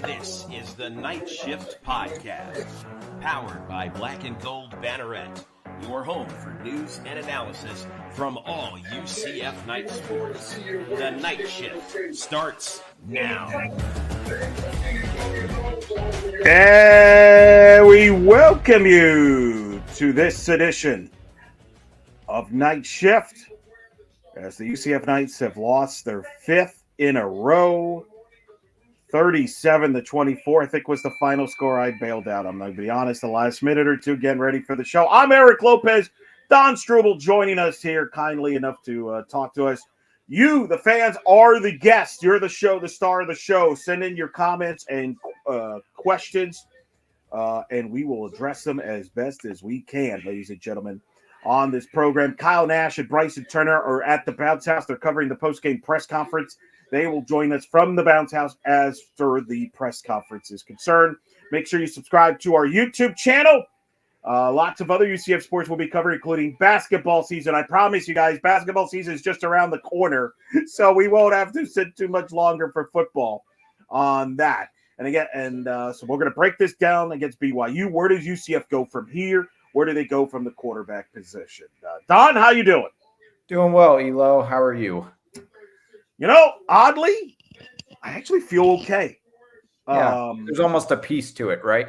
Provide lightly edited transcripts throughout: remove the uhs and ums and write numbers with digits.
This is the Night Shift Podcast, powered by Black and Gold Banneret, your home for news and analysis from all UCF night sports. The Night Shift starts now. And we welcome you to this edition of Night Shift, as the UCF Knights have lost their fifth in a row. 37-24, I think was the final score. I bailed out. I'm going to be honest, the last minute or two, getting ready for the show. I'm Eric Lopez. Don Struble joining us here, kindly enough to talk to us. You, the fans, are the guests. You're the show, the star of the show. Send in your comments and questions, and we will address them as best as we can, ladies and gentlemen, on this program. Kyle Nash and Bryson Turner are at the Bounce House. They're covering the post-game press conference. They will join us from the Bounce House as for the press conference is concerned. Make sure you subscribe to our YouTube channel. Lots of other UCF sports will be covered, including basketball season. I promise you guys, basketball season is just around the corner, so we won't have to sit too much longer for football on that. And again, so we're going to break this down against BYU. Where does UCF go from here? Where do they go from the quarterback position? Don, how you doing? Doing well, Elo. How are you? You know, oddly, I actually feel okay. Yeah, there's almost a piece to it, right?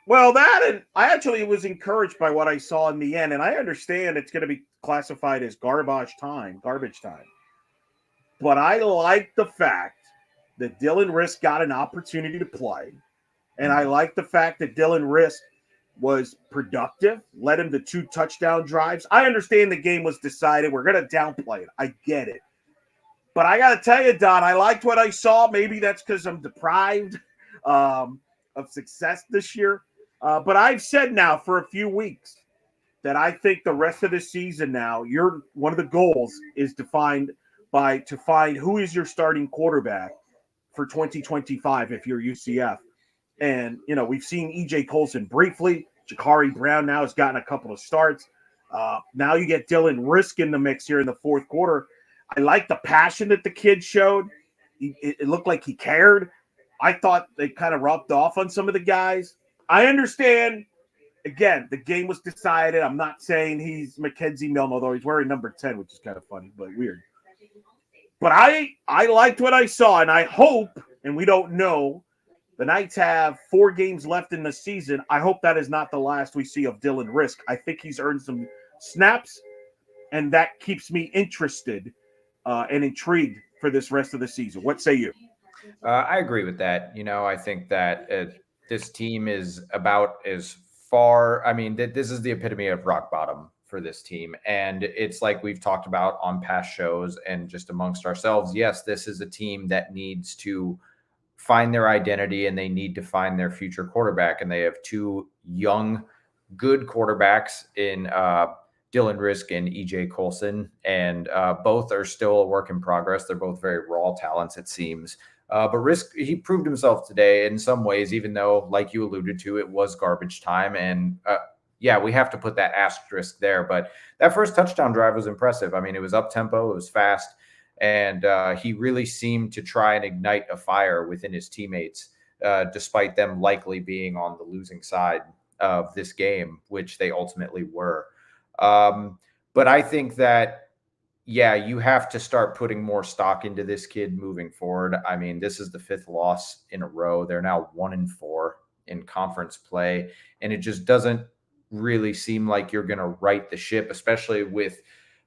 Well, that, and I actually was encouraged by what I saw in the end, and I understand it's going to be classified as garbage time. But I like the fact that Dylan Risk got an opportunity to play, and I like the fact that Dylan Risk was productive, led him to 2 touchdown drives. I understand the game was decided. We're going to downplay it. I get it. But I got to tell you, Don, I liked what I saw. Maybe that's because I'm deprived of success this year. But I've said now for a few weeks that I think the rest of the season now, one of the goals is to find who is your starting quarterback for 2025 if you're UCF. And, you know, we've seen E.J. Colson briefly. Jakari Brown now has gotten a couple of starts. Now you get Dylan Risk in the mix here in the fourth quarter. I like the passion that the kid showed. It looked like he cared. I thought they kind of rubbed off on some of the guys. I understand, again, the game was decided. I'm not saying he's Mackenzie Milne, although he's wearing number 10, which is kind of funny, but weird. But I liked what I saw, and I hope, and we don't know, the Knights have 4 games left in the season. I hope that is not the last we see of Dylan Risk. I think he's earned some snaps, and that keeps me interested and intrigued for this rest of the season. What say you? I agree with that. You know, I think that this team is about as far. I mean, this is the epitome of rock bottom for this team. And it's like we've talked about on past shows and just amongst ourselves. Yes, this is a team that needs to find their identity and they need to find their future quarterback. And they have 2 young, good quarterbacks in Dylan Risk and E.J. Colson, and both are still a work in progress. They're both very raw talents, it seems. But Risk, he proved himself today in some ways, even though, like you alluded to, it was garbage time. And yeah, we have to put that asterisk there. But that first touchdown drive was impressive. I mean, it was up-tempo, it was fast, and he really seemed to try and ignite a fire within his teammates, despite them likely being on the losing side of this game, which they ultimately were. But I think that, yeah, you have to start putting more stock into this kid moving forward. I mean, this is the 5th loss in a row. They're now 1-4 in conference play, and it just doesn't really seem like you're going to right the ship, especially with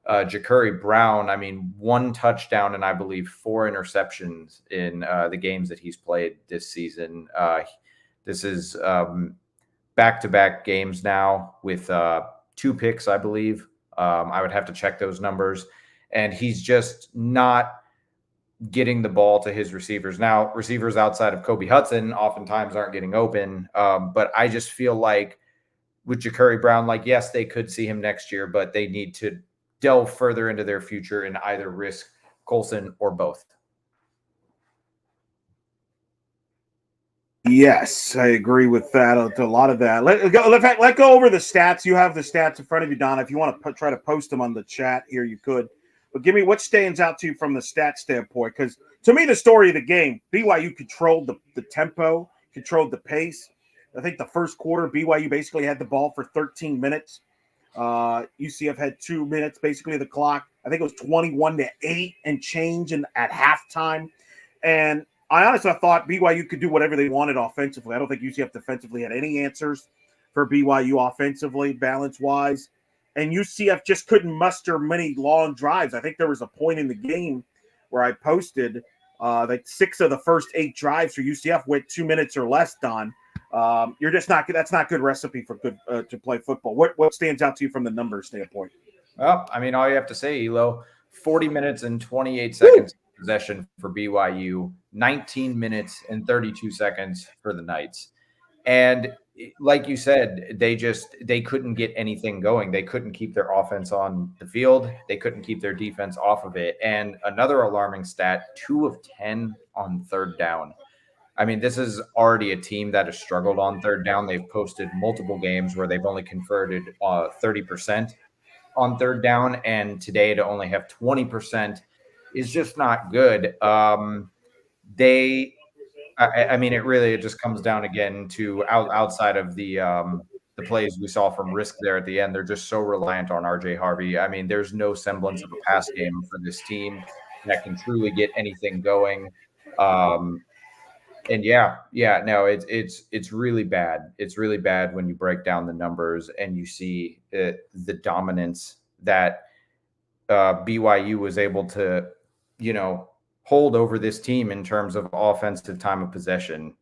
Jakari Brown. I mean, 1 touchdown and I believe 4 interceptions in the games that he's played this season. This is back-to-back games now with 2 picks, I believe. I would have to check those numbers. And he's just not getting the ball to his receivers. Now, receivers outside of Kobe Hudson oftentimes aren't getting open. But I just feel like with Jakari Brown, like, yes, they could see him next year, but they need to delve further into their future in either Risk, Colson, or both. Yes, I agree with that. A lot of that. Let go over the stats. You have the stats in front of you, Donna. If you want to try to post them on the chat here, you could. But give me what stands out to you from the stat standpoint. Because to me, the story of the game, BYU controlled the tempo, controlled the pace. I think the first quarter, BYU basically had the ball for 13 minutes. UCF had 2 minutes, basically, of the clock. I think it was 21-8 and change at halftime. And I honestly thought BYU could do whatever they wanted offensively. I don't think UCF defensively had any answers for BYU offensively, balance-wise. And UCF just couldn't muster many long drives. I think there was a point in the game where I posted like 6 of the first 8 drives for UCF went 2 minutes or less, Don. You're just not – that's not good recipe for good to play football. What stands out to you from the numbers standpoint? Well, I mean, all you have to say, Elo, 40 minutes and 28 seconds possession for BYU, 19 minutes and 32 seconds for the Knights. And like you said, they couldn't get anything going. They couldn't keep their offense on the field. They couldn't keep their defense off of it. And another alarming stat, 2 of 10 on third down. I mean, this is already a team that has struggled on third down. They've posted multiple games where they've only converted 30% on third down. And today to only have 20% is just not good. I mean, it just comes down again to outside of the plays we saw from Risk there at the end. They're just so reliant on RJ Harvey. I mean, there's no semblance of a pass game for this team that can truly get anything going. And no, it's really bad. It's really bad when you break down the numbers and you see the dominance that BYU was able to, hold over this team in terms of offensive time of possession.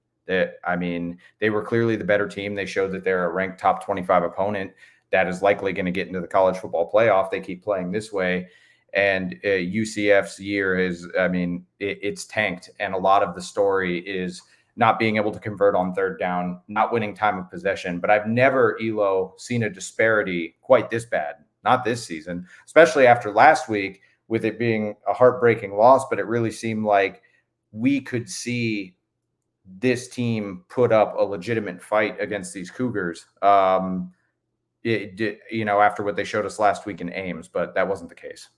I mean, they were clearly the better team. They showed that they're a ranked top 25 opponent that is likely going to get into the college football playoff. They keep playing this way. And UCF's year is, I mean, it's tanked. And a lot of the story is not being able to convert on third down, not winning time of possession. But I've never, Elo, seen a disparity quite this bad. Not this season, especially after last week with it being a heartbreaking loss. But it really seemed like we could see this team put up a legitimate fight against these Cougars, after what they showed us last week in Ames. But that wasn't the case.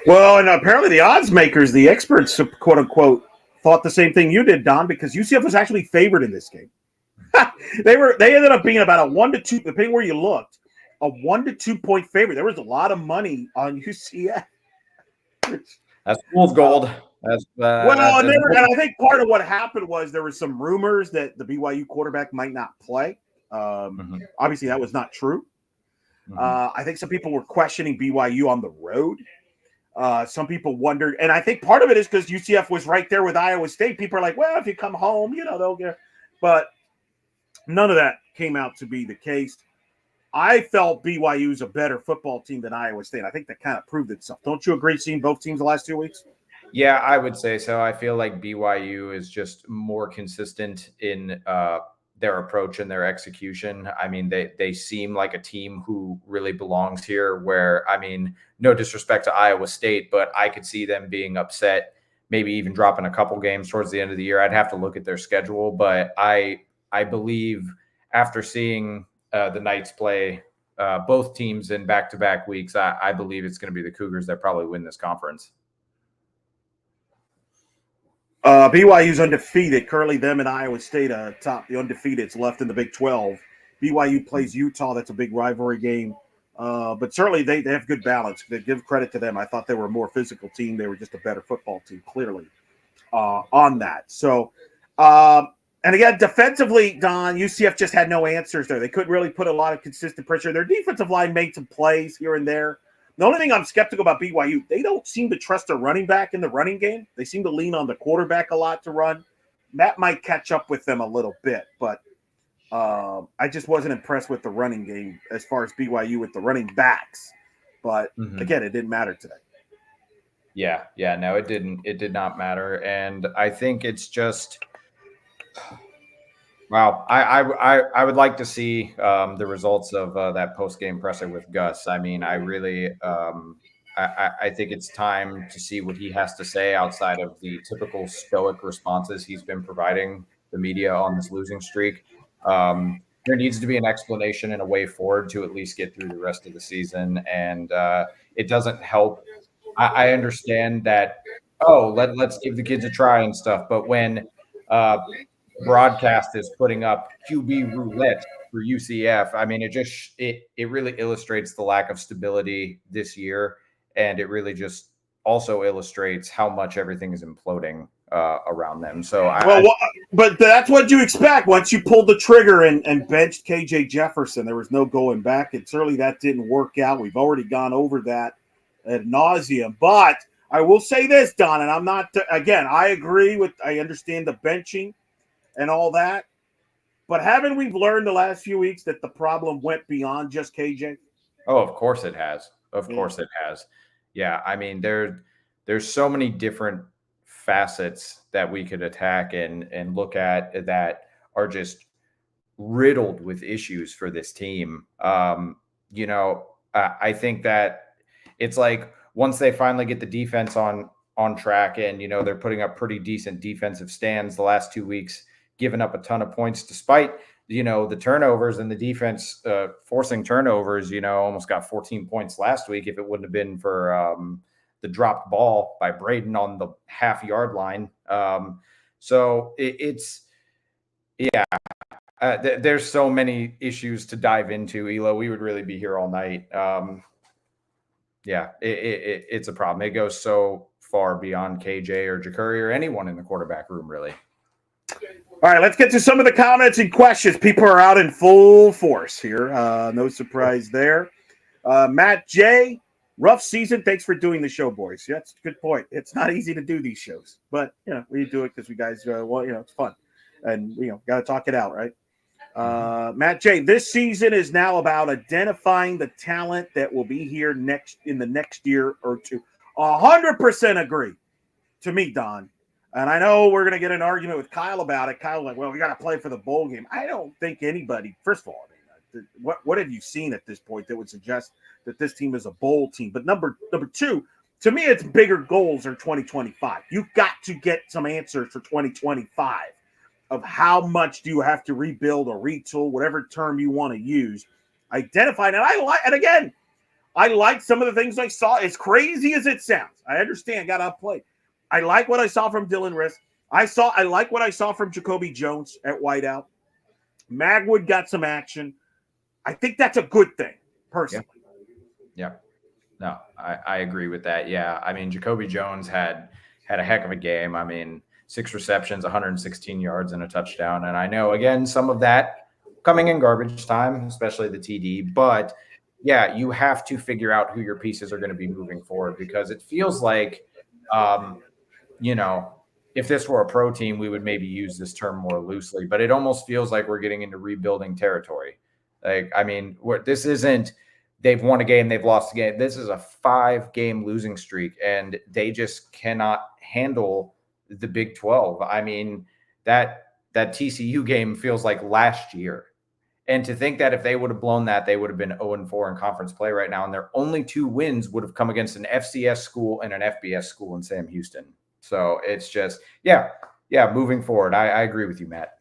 Well, and apparently the odds makers, the experts, quote unquote, thought the same thing you did, Don, because UCF was actually favored in this game. They ended up being about a 1-2, depending where you looked, a 1 to 2 point favorite. There was a lot of money on UCF. That's fool's gold. And I think part of what happened was there were some rumors that the BYU quarterback might not play. Obviously, that was not true. I think some people were questioning BYU on the road. Some people wondered, and I think part of it is because UCF was right there with Iowa State. People are like, well, if you come home, they'll get. But none of that came out to be the case. I felt BYU is a better football team than Iowa State. I think that kind of proved itself. Don't you agree, seeing both teams the last 2 weeks? Yeah, I would say so. I feel like BYU is just more consistent in their approach and their execution. I mean, they seem like a team who really belongs here, where, I mean, no disrespect to Iowa State, but I could see them being upset, maybe even dropping a couple games towards the end of the year. I'd have to look at their schedule, but I believe after seeing the Knights play both teams in back-to-back weeks, I believe it's going to be the Cougars that probably win this conference. BYU's undefeated. Currently, them and Iowa State top the undefeateds left in the Big 12. BYU plays Utah. That's a big rivalry game. But certainly they have good balance. They give credit to them. I thought they were a more physical team. They were just a better football team, clearly, on that. So, and again, defensively, Don, UCF just had no answers there. They couldn't really put a lot of consistent pressure. Their defensive line made some plays here and there. The only thing I'm skeptical about BYU, they don't seem to trust their running back in the running game. They seem to lean on the quarterback a lot to run. That might catch up with them a little bit, but I just wasn't impressed with the running game as far as BYU with the running backs. But again, it didn't matter today. Yeah, no, it didn't. It did not matter. And I think it's just, wow. I would like to see the results of that post-game presser with Gus. I mean, I really I think it's time to see what he has to say outside of the typical stoic responses he's been providing the media on this losing streak. There needs to be an explanation and a way forward to at least get through the rest of the season. And it doesn't help. I understand that, let's give the kids a try and stuff. But when broadcast is putting up QB roulette for UCF, I mean, it really illustrates the lack of stability this year. And it really just also illustrates how much everything is imploding around them. So, but that's what you expect once you pulled the trigger and benched KJ Jefferson. There was no going back, and certainly that didn't work out. We've already gone over that ad nauseum. But I will say this, Don, and I'm not again. I understand the benching and all that, but haven't we learned the last few weeks that the problem went beyond just KJ? Oh, of course it has. Of course it has. Yeah, I mean, there's so many different facets that we could attack and look at that are just riddled with issues for this team. I think that it's like once they finally get the defense on track and, they're putting up pretty decent defensive stands the last 2 weeks, giving up a ton of points despite the turnovers and the defense forcing turnovers, almost got 14 points last week if it wouldn't have been for the dropped ball by Braden on the half-yard line. There's so many issues to dive into, Elo. We would really be here all night. It's a problem. It goes so far beyond KJ or Jakuri or anyone in the quarterback room, really. All right, let's get to some of the comments and questions. People are out in full force here. No surprise there. Matt J., rough season. Thanks for doing the show, boys. Yeah, that's a good point. It's not easy to do these shows, but, we do it because we guys, it's fun. And, got to talk it out, right? Matt J., this season is now about identifying the talent that will be here in the next year or two. 100% agree to me, Don. And I know we're going to get an argument with Kyle about it. Kyle, we got to play for the bowl game. I don't think anybody, first of all, what have you seen at this point that would suggest that this team is a bowl team? But number two, to me, it's bigger goals are 2025. You've got to get some answers for 2025 of how much do you have to rebuild or retool, whatever term you want to use. Identify, I like some of the things I saw, as crazy as it sounds. I understand, got outplayed. I like what I saw from Dylan Riss. I like what I saw from Jacoby Jones at wideout. Magwood got some action. I think that's a good thing, personally. Yeah. No, I agree with that. Yeah. I mean, Jacoby Jones had a heck of a game. I mean, 6 receptions, 116 yards and a touchdown. And I know, again, some of that coming in garbage time, especially the TD. But, yeah, you have to figure out who your pieces are going to be moving forward because it feels like if this were a pro team, we would maybe use this term more loosely, but it almost feels like we're getting into rebuilding territory. This isn't they've won a game, they've lost a game. This is a 5-game losing streak, and they just cannot handle the Big 12. I mean, that TCU game feels like last year. And to think that if they would have blown that, they would have been 0-4 in conference play right now. And their only 2 wins would have come against an FCS school and an FBS school in Sam Houston. So it's just, moving forward. I agree with you, Matt.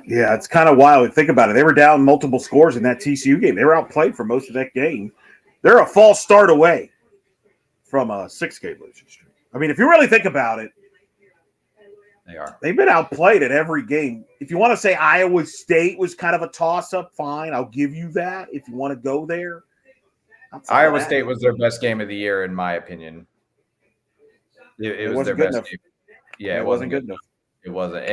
Yeah, it's kind of wild to think about it. They were down multiple scores in that TCU game. They were outplayed for most of that game. They're a false start away from a 6-game losing streak. I mean, if you really think about it, they are. They've been outplayed at every game. If you want to say Iowa State was kind of a toss-up, fine. I'll give you that if you want to go there. Iowa State was their best game of the year, in my opinion. It was their best game. Yeah, it wasn't good enough. It wasn't.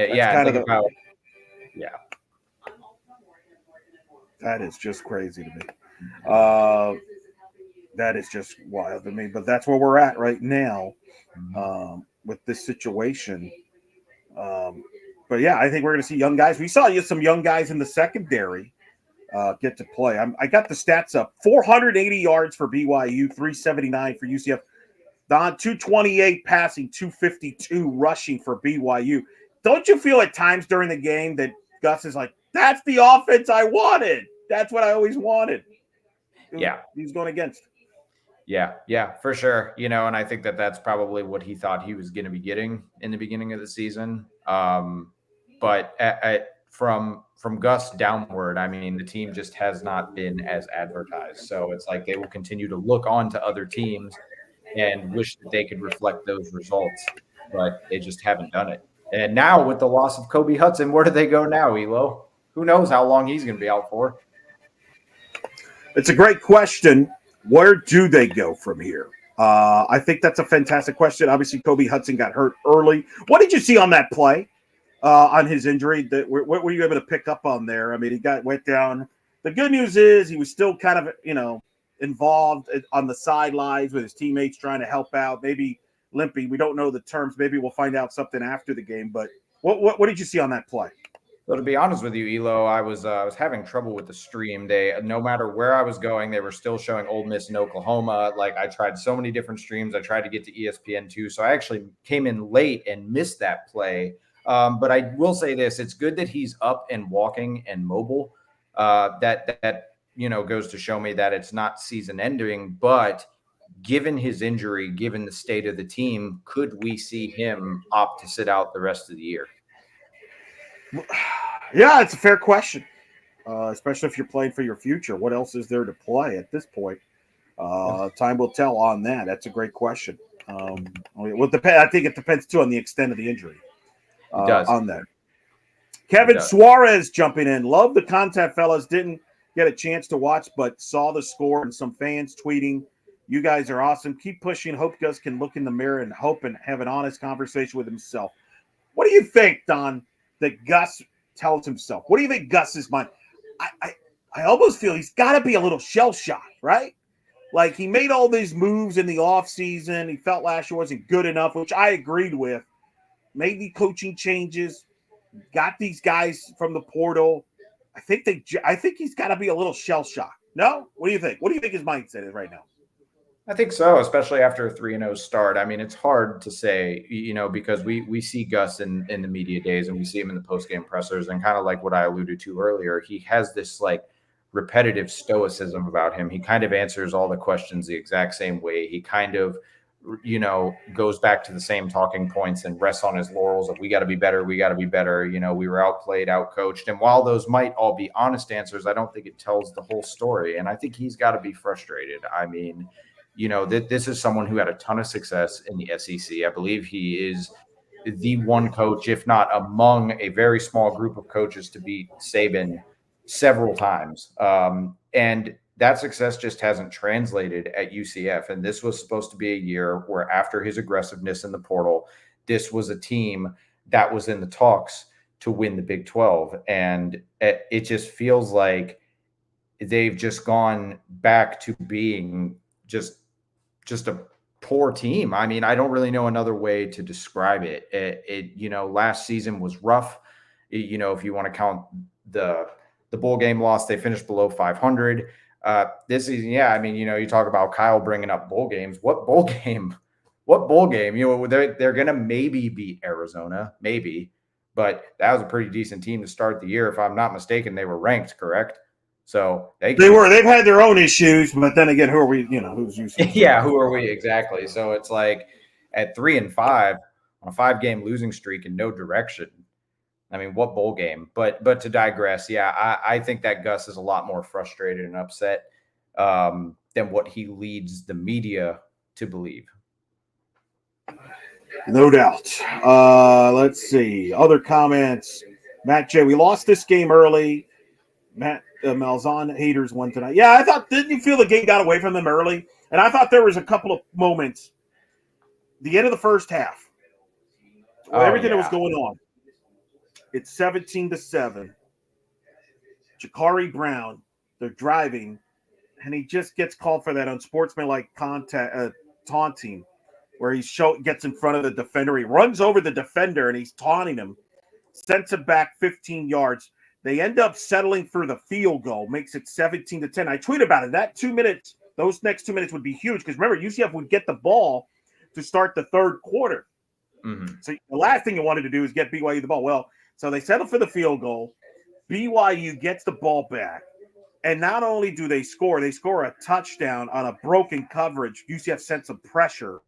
That is just crazy to me. That is just wild to me. But that's where we're at right now with this situation. But yeah, I think we're going to see young guys. We saw some young guys in the secondary get to play. I got the stats up: 480 yards for BYU, 379 for UCF. Don, 228 passing, 252 rushing for BYU. Don't you feel at times during the game that Gus is like, "That's the offense I wanted. That's what I always wanted." he's going against. Yeah, for sure. And I think that that's probably what he thought he was going to be getting in the beginning of the season. But from Gus downward, I mean, the team just has not been as advertised. So it's like they will continue to look on to other teams and wish that they could reflect those results, but they just haven't done it. And now with the loss of Kobe Hudson, where do they go now, Elo? Who knows how long he's going to be out for? It's a great question. Where do they go from here? I think that's a fantastic question. Obviously, Kobe Hudson got hurt early. What did you see on that play, on his injury? What were you able to pick up on there? I mean, went down. The good news is he was still kind of, involved on the sidelines with his teammates trying to help out. Maybe limping. We don't know the terms. Maybe we'll find out something after the game. But what did you see on that play? So to be honest with you, Elo, I was having trouble with the stream. No matter where I was going, they were still showing Ole Miss and Oklahoma. Like I tried so many different streams. I tried to get to ESPN2. So I actually came in late and missed that play. But I will say this: it's good that he's up and walking and mobile. That goes to show me that it's not season ending. But given his injury, given the state of the team, could we see him opt to sit out the rest of the year? Yeah, it's a fair question, especially if you're playing for your future. What else is there to play at this point? Time will tell on that. That's a great question. I think it depends, too, on the extent of the injury on that. Kevin Suarez jumping in. Love the content, fellas. Didn't get a chance to watch, but saw the score and some fans tweeting. You guys are awesome. Keep pushing. Hope Gus can look in the mirror and hope and have an honest conversation with himself. What do you think, Don, that Gus tells himself? What do you think Gus's mind? I almost feel he's got to be a little shell-shocked, right? Like he made all these moves in the offseason. He felt last year wasn't good enough, which I agreed with. Made the coaching changes, got these guys from the portal. I think he's got to be a little shell-shocked. No? What do you think? What do you think his mindset is right now? I think so, especially after a 3-0 start. I mean, it's hard to say, because we see Gus in the media days and we see him in the post-game pressers, and kind of like what I alluded to earlier, he has this like repetitive stoicism about him. He kind of answers all the questions the exact same way. He kind of, goes back to the same talking points and rests on his laurels of we got to be better. We got to be better. We were outplayed, outcoached. And while those might all be honest answers, I don't think it tells the whole story. And I think he's got to be frustrated. I mean, this is someone who had a ton of success in the SEC. I believe he is the one coach, if not among a very small group of coaches, to beat Saban several times. And that success just hasn't translated at UCF. And this was supposed to be a year where, after his aggressiveness in the portal, this was a team that was in the talks to win the Big 12. And it just feels like they've just gone back to being just a poor team. I mean, I don't really know another way to describe it. Last season was rough. If you want to count the bowl game loss, they finished below 500. This season, you talk about Kyle bringing up bowl games. What bowl game? They're going to maybe beat Arizona, maybe. But that was a pretty decent team to start the year. If I'm not mistaken, they were ranked, correct? So they've had their own issues, but then again, who are we? Who's UCF? Yeah, who are we exactly? So it's like at 3-5 on a 5-game losing streak in no direction. I mean, what bowl game? But to digress, I think that Gus is a lot more frustrated and upset than what he leads the media to believe. No doubt. Let's see. Other comments. Matt J. We lost this game early. Matt Malzahn haters won tonight. Yeah, didn't you feel the game got away from them early? And I thought there was a couple of moments, the end of the first half, everything that was going on. It's 17-7. Jakari Brown, they're driving, and he just gets called for that unsportsmanlike taunting, where he gets in front of the defender. He runs over the defender, and he's taunting him, sends him back 15 yards. They end up settling for the field goal, makes it 17-10. I tweet about it. Those next 2 minutes would be huge because remember, UCF would get the ball to start the third quarter. Mm-hmm. So the last thing you wanted to do is get BYU the ball. Well, so they settle for the field goal. BYU gets the ball back. And not only do they score a touchdown on a broken coverage. UCF sent some pressure,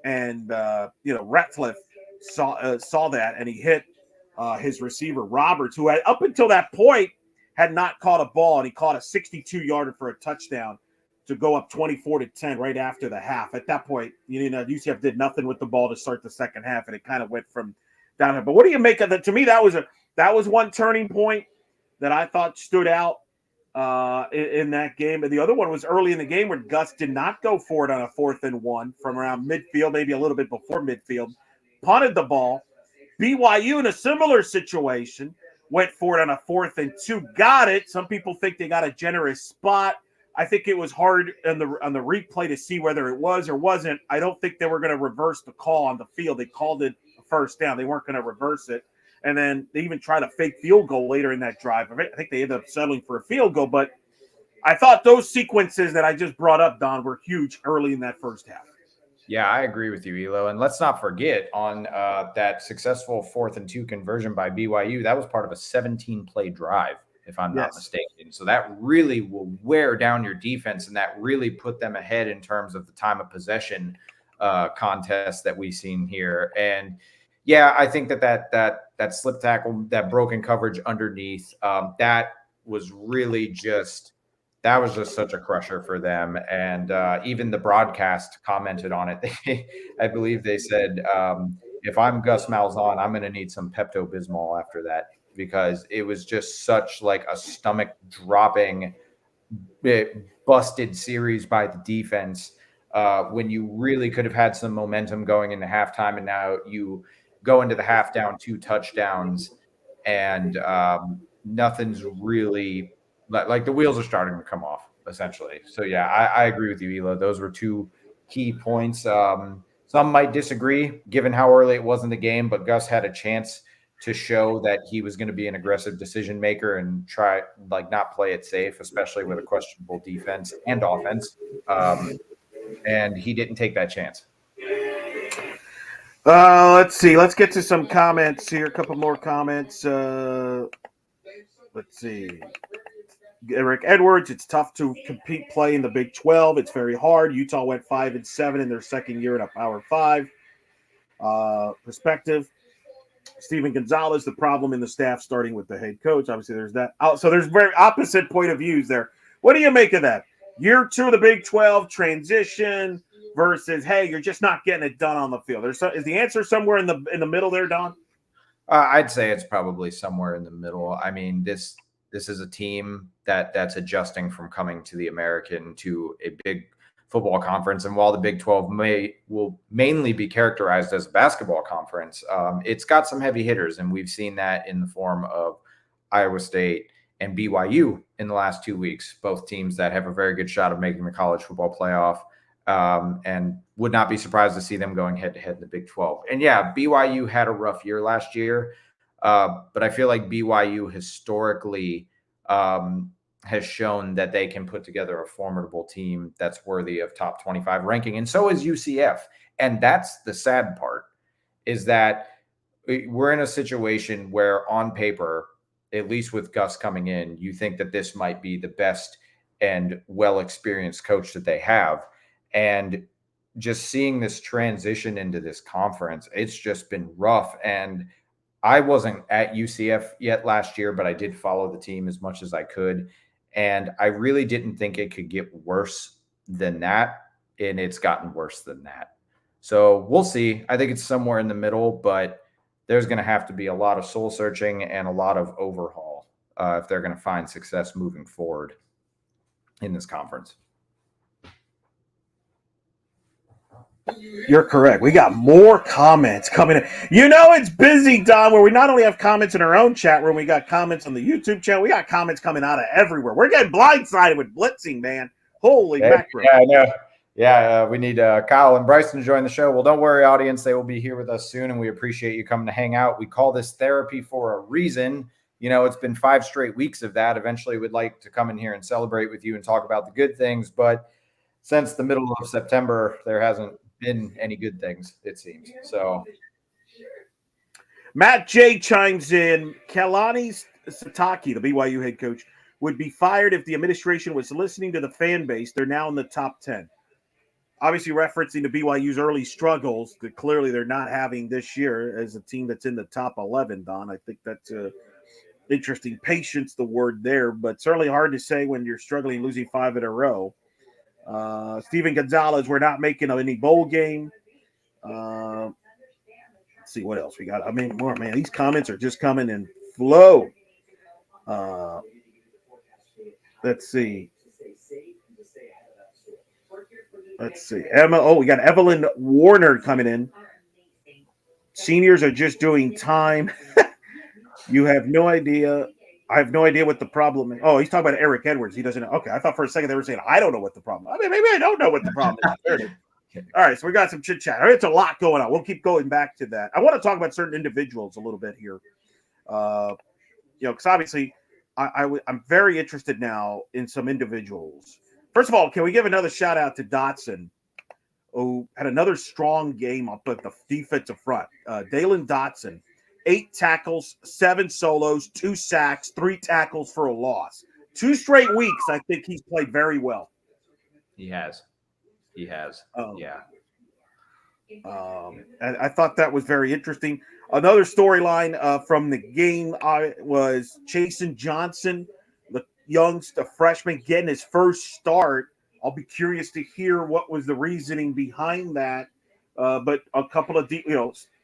and Ratcliffe saw that, and he hit his receiver Roberts, who had up until that point had not caught a ball, and he caught a 62-yarder for a touchdown to go up 24-10 right after the half. At that point, UCF did nothing with the ball to start the second half, and it kind of went from down here. But what do you make of that? To me, that was one turning point that I thought stood out in that game. And the other one was early in the game where Gus did not go for it on a 4th and 1 from around midfield, maybe a little bit before midfield, punted the ball. BYU in a similar situation went for it on a 4th and 2, got it. Some people think they got a generous spot. I think it was hard on the replay to see whether it was or wasn't. I don't think they were going to reverse the call on the field. They called it a first down. They weren't going to reverse it. And then they even tried a fake field goal later in that drive. I think they ended up settling for a field goal. But I thought those sequences that I just brought up, Don, were huge early in that first half. Yeah, I agree with you, Elo. And let's not forget on that successful 4th and 2 conversion by BYU, that was part of a 17-play drive, if I'm not mistaken. So that really will wear down your defense, and that really put them ahead in terms of the time of possession contest that we've seen here. And yeah, I think that slip tackle, that broken coverage underneath, that was really just such a crusher for them. And even the broadcast commented on it. I believe they said, if I'm Gus Malzahn, I'm going to need some Pepto-Bismol after that, because it was just such like a stomach dropping, busted series by the defense when you really could have had some momentum going into halftime. And now you go into the half down 2 touchdowns, and nothing's really like the wheels are starting to come off, essentially. So yeah, I agree with you, Elo. Those were 2 key points. Some might disagree given how early it was in the game, but Gus had a chance to show that he was going to be an aggressive decision maker and try not play it safe, especially with a questionable defense and offense. And he didn't take that chance. Let's see. Let's get to some comments here. A couple more comments. Let's see. Eric Edwards, it's tough to compete play in the Big 12. It's very hard. Utah went 5-7 in their second year in a Power 5 perspective. Steven Gonzalez, the problem in the staff starting with the head coach. Obviously, there's that. So there's very opposite point of views there. What do you make of that? Year 2 of the Big 12 transition versus, hey, you're just not getting it done on the field. Is the answer somewhere in the middle there, Don? I'd say it's probably somewhere in the middle. I mean, this is a team that's adjusting from coming to the American to a big football conference. And while the Big 12 will mainly be characterized as a basketball conference, it's got some heavy hitters. And we've seen that in the form of Iowa State and BYU in the last 2 weeks, both teams that have a very good shot of making the college football playoff, and would not be surprised to see them going head-to-head in the Big 12. And yeah, BYU had a rough year last year, but I feel like BYU historically has shown that they can put together a formidable team that's worthy of top 25 ranking. And so is UCF. And that's the sad part, is that we're in a situation where on paper, at least with Gus coming in, you think that this might be the best and well-experienced coach that they have. And just seeing this transition into this conference, it's just been rough. And I wasn't at UCF yet last year, but I did follow the team as much as I could. And I really didn't think it could get worse than that. And it's gotten worse than that. So we'll see. I think it's somewhere in the middle, but there's going to have to be a lot of soul searching and a lot of overhaul if they're going to find success moving forward in this conference. You're correct. We got more comments coming in. It's busy, Don, where we not only have comments in our own chat room, we got comments on the YouTube channel. We got comments coming out of everywhere. We're getting blindsided with blitzing, man. Holy mackerel. Yeah, I know. Yeah, we need Kyle and Bryson to join the show. Well, don't worry, audience. They will be here with us soon, and we appreciate you coming to hang out. We call this therapy for a reason. It's been 5 straight weeks of that. Eventually, we'd like to come in here and celebrate with you and talk about the good things. But since the middle of September, there hasn't been any good things, it seems. So Matt J chimes in. Kalani Satake, the BYU head coach, would be fired if the administration was listening to the fan base. They're now in the top 10. Obviously referencing the BYU's early struggles that clearly they're not having this year as a team that's in the top 11, Don. I think that's interesting. Patience, the word there, but certainly hard to say when you're struggling, losing 5 in a row. Steven Gonzalez, we're not making any bowl game. Let's see what else we got. I mean, more, man, these comments are just coming in flow. Let's see. Emma. Oh, we got Evelyn Warner coming in. Seniors are just doing time. You have no idea. I have no idea what the problem is. Oh, he's talking about Eric Edwards. He doesn't know. Okay, I thought for a second they were saying, I don't know what the problem is. I mean, maybe I don't know what the problem is. There it is. All right, so we got some chit-chat. It's a lot going on. We'll keep going back to that. I want to talk about certain individuals a little bit here. Because obviously I'm very interested now in some individuals. First of all, can we give another shout-out to Dotson, who had another strong game up at the defensive front. Dalen Dotson, 8 tackles, 7 solos, 2 sacks, 3 tackles for a loss. 2 straight weeks, I think he's played very well. He has. Yeah. I thought that was very interesting. Another storyline from the game was Chasen Johnson, the freshman, getting his first start. I'll be curious to hear what was the reasoning behind that. But a couple of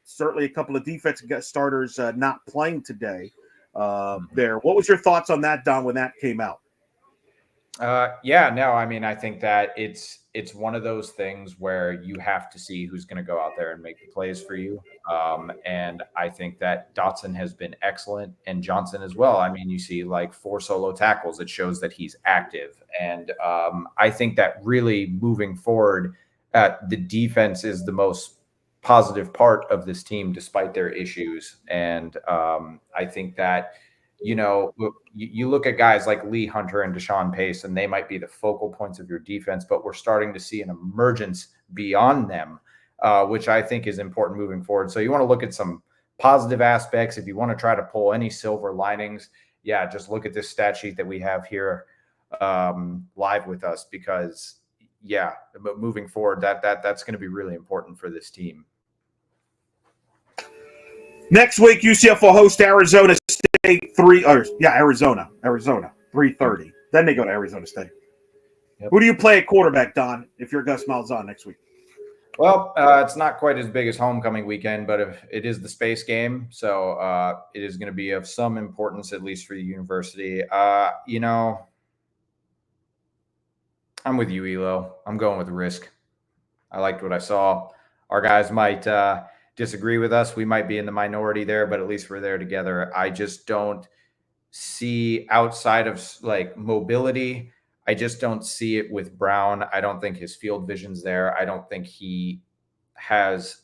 certainly a couple of defensive starters not playing today. There, what was your thoughts on that, Don, when that came out? I mean, I think that it's one of those things where you have to see who's going to go out there and make the plays for you. And I think that Dotson has been excellent, and Johnson as well. I mean, you see like 4 solo tackles. It shows that he's active. And I think that really moving forward, the defense is the most positive part of this team, despite their issues. And I think that, you look at guys like Lee Hunter and Deshaun Pace, and they might be the focal points of your defense, but we're starting to see an emergence beyond them, which I think is important moving forward. So you want to look at some positive aspects. If you want to try to pull any silver linings, just look at this stat sheet that we have here live with us, because moving forward, that's going to be really important for this team. Next week, UCF will host Arizona State Arizona 3:30. Then they go to Arizona State. Yep. Who do you play at quarterback, Don, if you're Gus Malzahn next week? Well, it's not quite as big as homecoming weekend, but it is the space game, so it is going to be of some importance, at least for the university. I'm with you, Elo. I'm going with risk. I liked what I saw. Our guys might disagree with us. We might be in the minority there, but at least we're there together. I just don't see, outside of like mobility, I just don't see it with Brown. I don't think his field vision's there. I don't think he has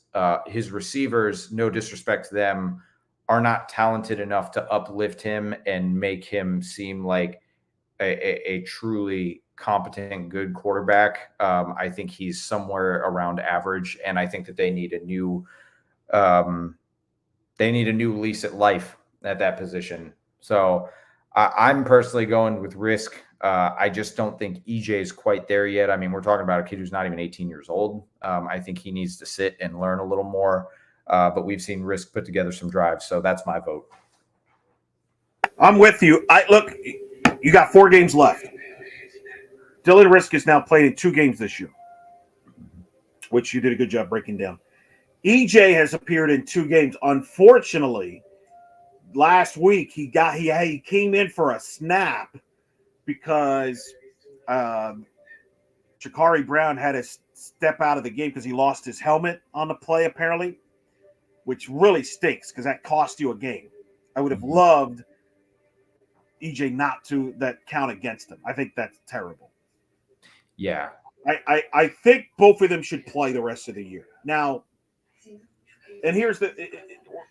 his receivers, no disrespect to them, are not talented enough to uplift him and make him seem like a truly competent, good quarterback. I think he's somewhere around average, and I think that they need a new lease at life at that position. So I'm personally going with risk. I just don't think EJ is quite there yet. I mean, we're talking about a kid who's not even 18 years old. I think he needs to sit and learn a little more. But we've seen Risk put together some drives, so that's my vote. I'm with you. Look, you got 4 games left. Dylan Risk has now played in 2 games this year, which you did a good job breaking down. EJ has appeared in 2 games. Unfortunately, last week he came in for a snap because Shakari Brown had to step out of the game because he lost his helmet on the play, apparently, which really stinks because that cost you a game. I would have loved EJ not to that count against him. I think that's terrible. Yeah. I think both of them should play the rest of the year. Now, and here's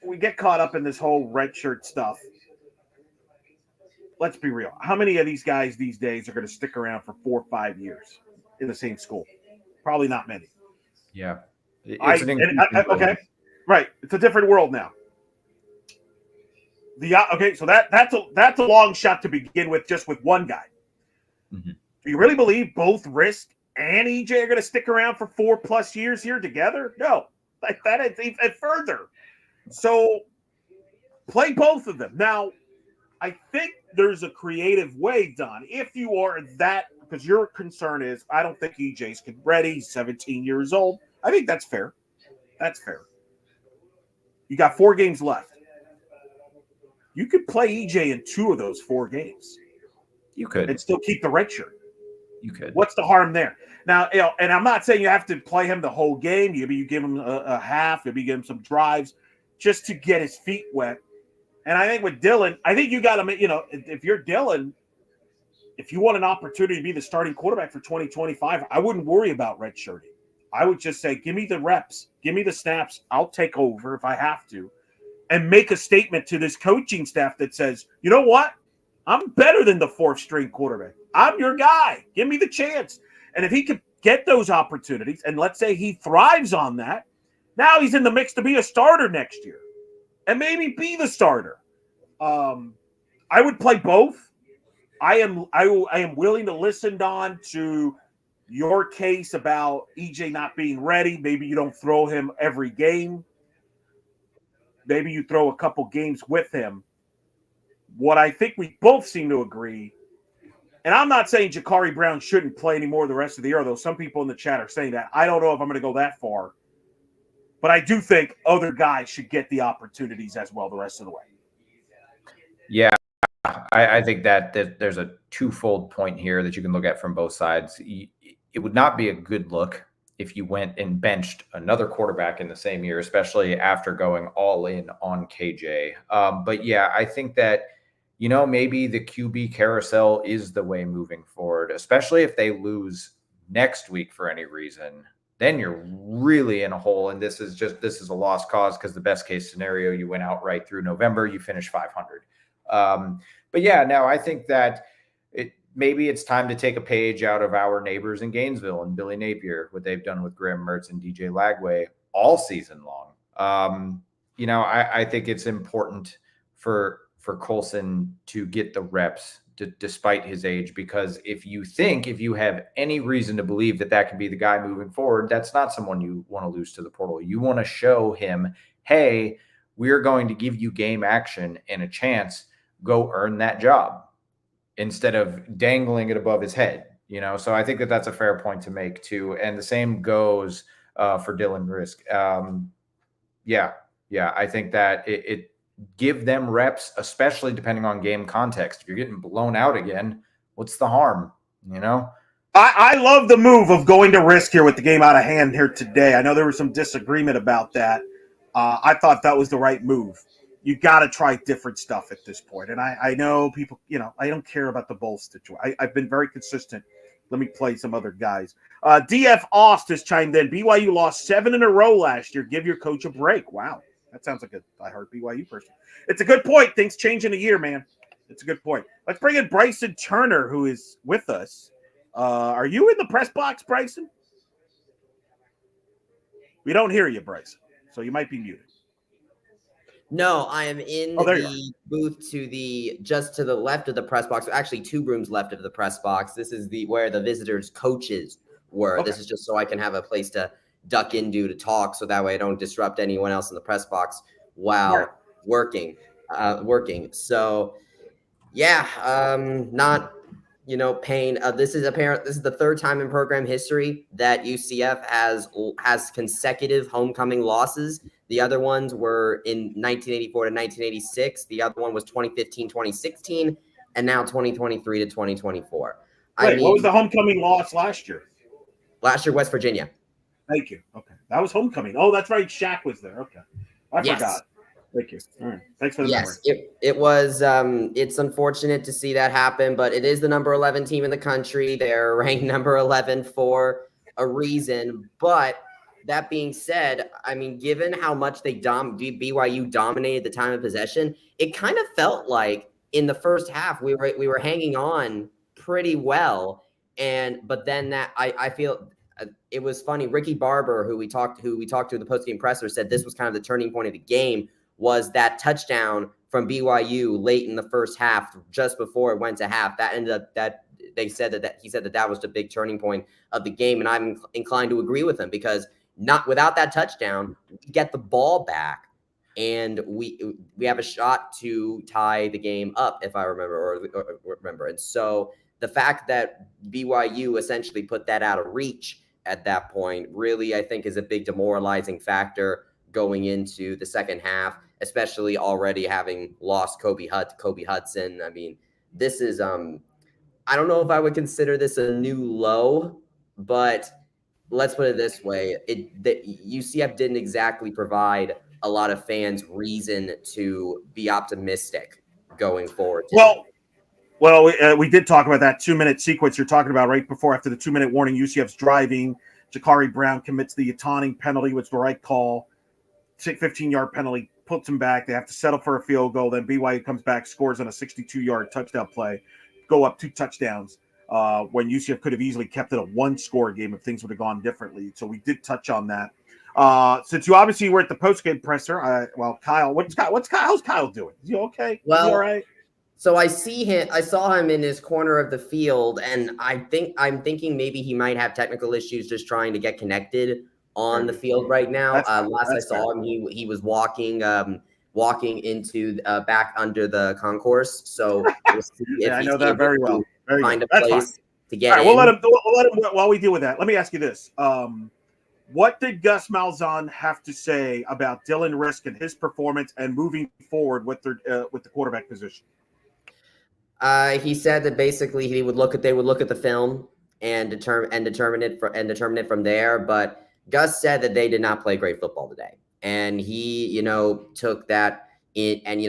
we get caught up in this whole red shirt stuff. Let's be real. How many of these guys these days are going to stick around for 4 or 5 years in the same school? Probably not many. Yeah. Okay. Right. It's a different world now. Okay, so that's a long shot to begin with, just with one guy. Mm-hmm. Do you really believe both Risk and EJ are going to stick around for 4+ years here together? No, like that is even further. So play both of them. Now, I think there's a creative way, Don, if you are that, because your concern is, I don't think EJ's ready. He's 17 years old. I think that's fair. That's fair. You got 4 games left. You could play EJ in 2 of those 4 games. You could. And still keep the red shirt. You could. What's the harm there? Now, and I'm not saying you have to play him the whole game. Maybe you give him a half. Maybe you give him some drives just to get his feet wet. And I think with Dylan, I think you got to, if you're Dylan, if you want an opportunity to be the starting quarterback for 2025, I wouldn't worry about redshirting. I would just say, give me the reps, give me the snaps. I'll take over if I have to, and make a statement to this coaching staff that says, you know what? I'm better than the 4th string quarterback. I'm your guy. Give me the chance. And if he could get those opportunities, and let's say he thrives on that, now he's in the mix to be a starter next year and maybe be the starter. I would play both. I am willing to listen, Don, to your case about EJ not being ready. Maybe you don't throw him every game. Maybe you throw a couple games with him. What I think we both seem to agree, and I'm not saying Jakari Brown shouldn't play anymore the rest of the year, though some people in the chat are saying that. I don't know if I'm going to go that far. But I do think other guys should get the opportunities as well the rest of the way. Yeah, I think that there's a twofold point here that you can look at from both sides. It would not be a good look if you went and benched another quarterback in the same year, especially after going all in on KJ. But yeah, I think that, maybe the QB carousel is the way moving forward, especially if they lose next week for any reason. Then you're really in a hole. And this is a lost cause, because the best case scenario, you went out right through November, you finish 500. But yeah, now I think that maybe it's time to take a page out of our neighbors in Gainesville and Billy Napier, what they've done with Graham Mertz and DJ Lagway all season long. I think it's important for Colson to get the reps despite his age, because if you have any reason to believe that can be the guy moving forward, that's not someone you want to lose to the portal. You want to show him, hey, we're going to give you game action and a chance. Go earn that job instead of dangling it above his head, So I think that's a fair point to make too. And the same goes for Dylan Risk. I think that it give them reps, especially depending on game context. If you're getting blown out again, what's the harm, I love the move of going to Risk here with the game out of hand here today. I know there was some disagreement about that. I thought that was the right move. You got to try different stuff at this point. And I know people, I don't care about the bowl situation. I've been very consistent. Let me play some other guys. DF Ost has chimed in. BYU lost 7 in a row last year. Give your coach a break. Wow. That sounds like I heard BYU person. It's a good point. Things change in a year, man. It's a good point. Let's bring in Bryson Turner, who is with us. Are you in the press box, Bryson? We don't hear you, Bryson. So you might be muted. No, I am in the booth just to the left of the press box. Actually, 2 rooms left of the press box. This is where the visitors' coaches were. Okay. This is just so I can have a place to duck into to talk, so that way I don't disrupt anyone else in the press box while working. So, not pain. This is the 3rd time in program history that UCF has consecutive homecoming losses. The other ones were in 1984 to 1986. The other one was 2015, 2016, and now 2023 to 2024. Wait, what was the homecoming loss last year? Last year, West Virginia. Thank you. Okay. That was homecoming. Oh, that's right. Shaq was there. Okay. I forgot. Thank you. All right. Thanks for the memory. It was it's unfortunate to see that happen, but it is the number 11 team in the country. They're ranked number 11 for a reason. But that being said, given how much BYU dominated the time of possession, it kind of felt like in the first half we were hanging on pretty well. But then that I feel it was funny. Ricky Barber, who we talked to in the postgame presser, said this was kind of the turning point of the game, was that touchdown from BYU late in the first half, just before it went to half. That ended up that he said that was the big turning point of the game, and I'm inclined to agree with him, because not without that touchdown, we get the ball back, and we have a shot to tie the game up, if I remember or remember. And so the fact that BYU essentially put that out of reach at that point really, I think, is a big demoralizing factor going into the second half, especially already having lost Kobe Hudson. I mean, this is I don't know if I would consider this a new low, but let's put it this way: UCF didn't exactly provide a lot of fans reason to be optimistic going forward. Well, we did talk about that 2-minute sequence you're talking about right before, after the 2-minute warning. UCF's driving. Jakari Brown commits the taunting penalty, which was the right call. 15-yard penalty, puts them back. They have to settle for a field goal. Then BYU comes back, scores on a 62-yard touchdown play, go up 2 touchdowns. When UCF could have easily kept it a 1-score game if things would have gone differently. So we did touch on that. Since you obviously were at the postgame presser, Kyle, how's Kyle doing? Is he okay? Well, is he all right? So I saw him in his corner of the field, and I'm thinking maybe he might have technical issues just trying to get connected on the field right now. Last I saw him, he was walking into back under the concourse. So we'll see if I know that very well. Find a place to get in. We'll let him while we deal with that. Let me ask you this: what did Gus Malzahn have to say about Dylan Risk and his performance and moving forward with the quarterback position? He said that basically they would look at the film and determine it from there. But Gus said that they did not play great football today, and he took that in, and he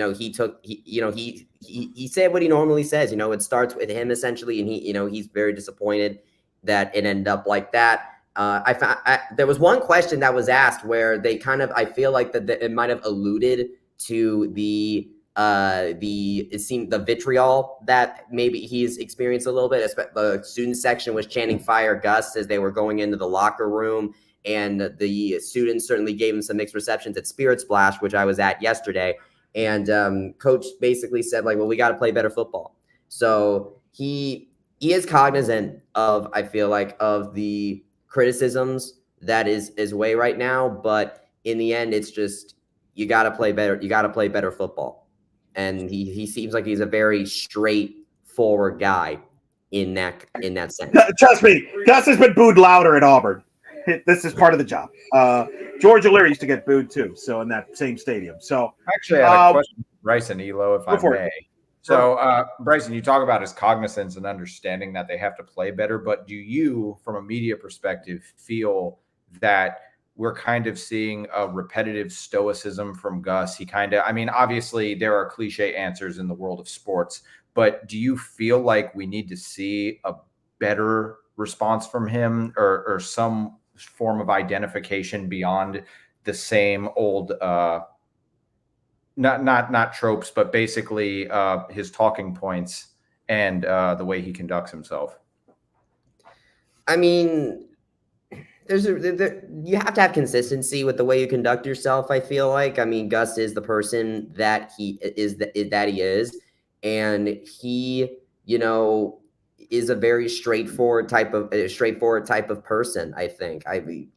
said what he normally says. It starts with him essentially, and he's very disappointed that it ended up like that. There was one question that was asked where they kind of, I feel like that it might have alluded to the vitriol that maybe he's experienced a little bit. The student section was chanting "Fire Gus" as they were going into the locker room, and the students certainly gave him some mixed receptions at Spirit Splash, which I was at yesterday. And coach basically said, like, well, we got to play better football. So he is cognizant of, I feel like, of the criticisms that is way right now, but in the end, it's just you got to play better. You got to play better football. And he seems like he's a very straightforward guy in that sense. Trust me, Gus has been booed louder at Auburn. This is part of the job. George O'Leary used to get booed too, so in that same stadium. So actually, I have a question for Bryson Elo, if I may. It. So, Bryson, you talk about his cognizance and understanding that they have to play better, but do you, from a media perspective, feel that we're kind of seeing a repetitive stoicism from Gus? Obviously there are cliche answers in the world of sports, but do you feel like we need to see a better response from him or some form of identification beyond the same old, not tropes, but basically his talking points and the way he conducts himself? I mean, you have to have consistency with the way you conduct yourself, I feel like. I mean, Gus is the person that he is, and he, is a very straightforward type of person, I think.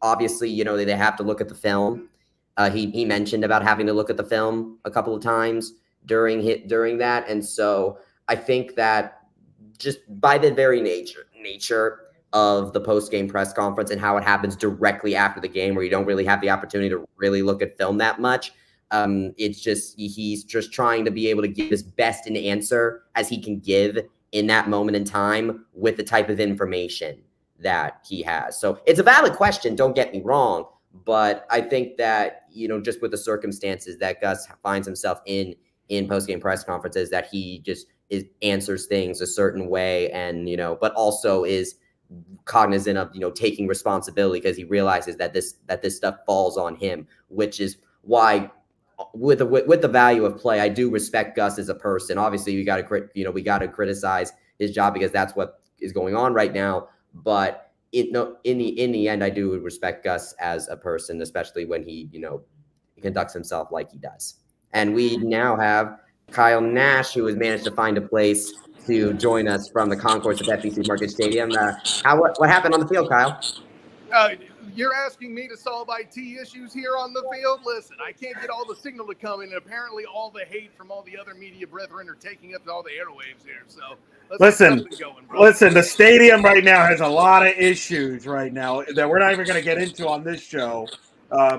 Obviously, they have to look at the film. He mentioned about having to look at the film a couple of times during that, and so I think that just by the very nature of the post-game press conference and how it happens directly after the game, where you don't really have the opportunity to really look at film that much. It's just, he's just trying to be able to give as best an answer as he can give in that moment in time with the type of information that he has. So it's a valid question, don't get me wrong, but I think that, just with the circumstances that Gus finds himself in post-game press conferences, that he just answers things a certain way, and, but also is cognizant of taking responsibility, because he realizes that this stuff falls on him, which is why with the value of play, I do respect Gus as a person. Obviously we got to criticize his job because that's what is going on right now, but in the end I do respect Gus as a person, especially when he conducts himself like he does. And we now have Kyle Nash, who has managed to find a place to join us from the concourse at FBC Market Stadium. What happened on the field, Kyle? You're asking me to solve IT issues here on the field? Listen, I can't get all the signal to come in, and apparently all the hate from all the other media brethren are taking up all the airwaves here. So let's get something going, bro. Listen, the stadium right now has a lot of issues right now that we're not even going to get into on this show.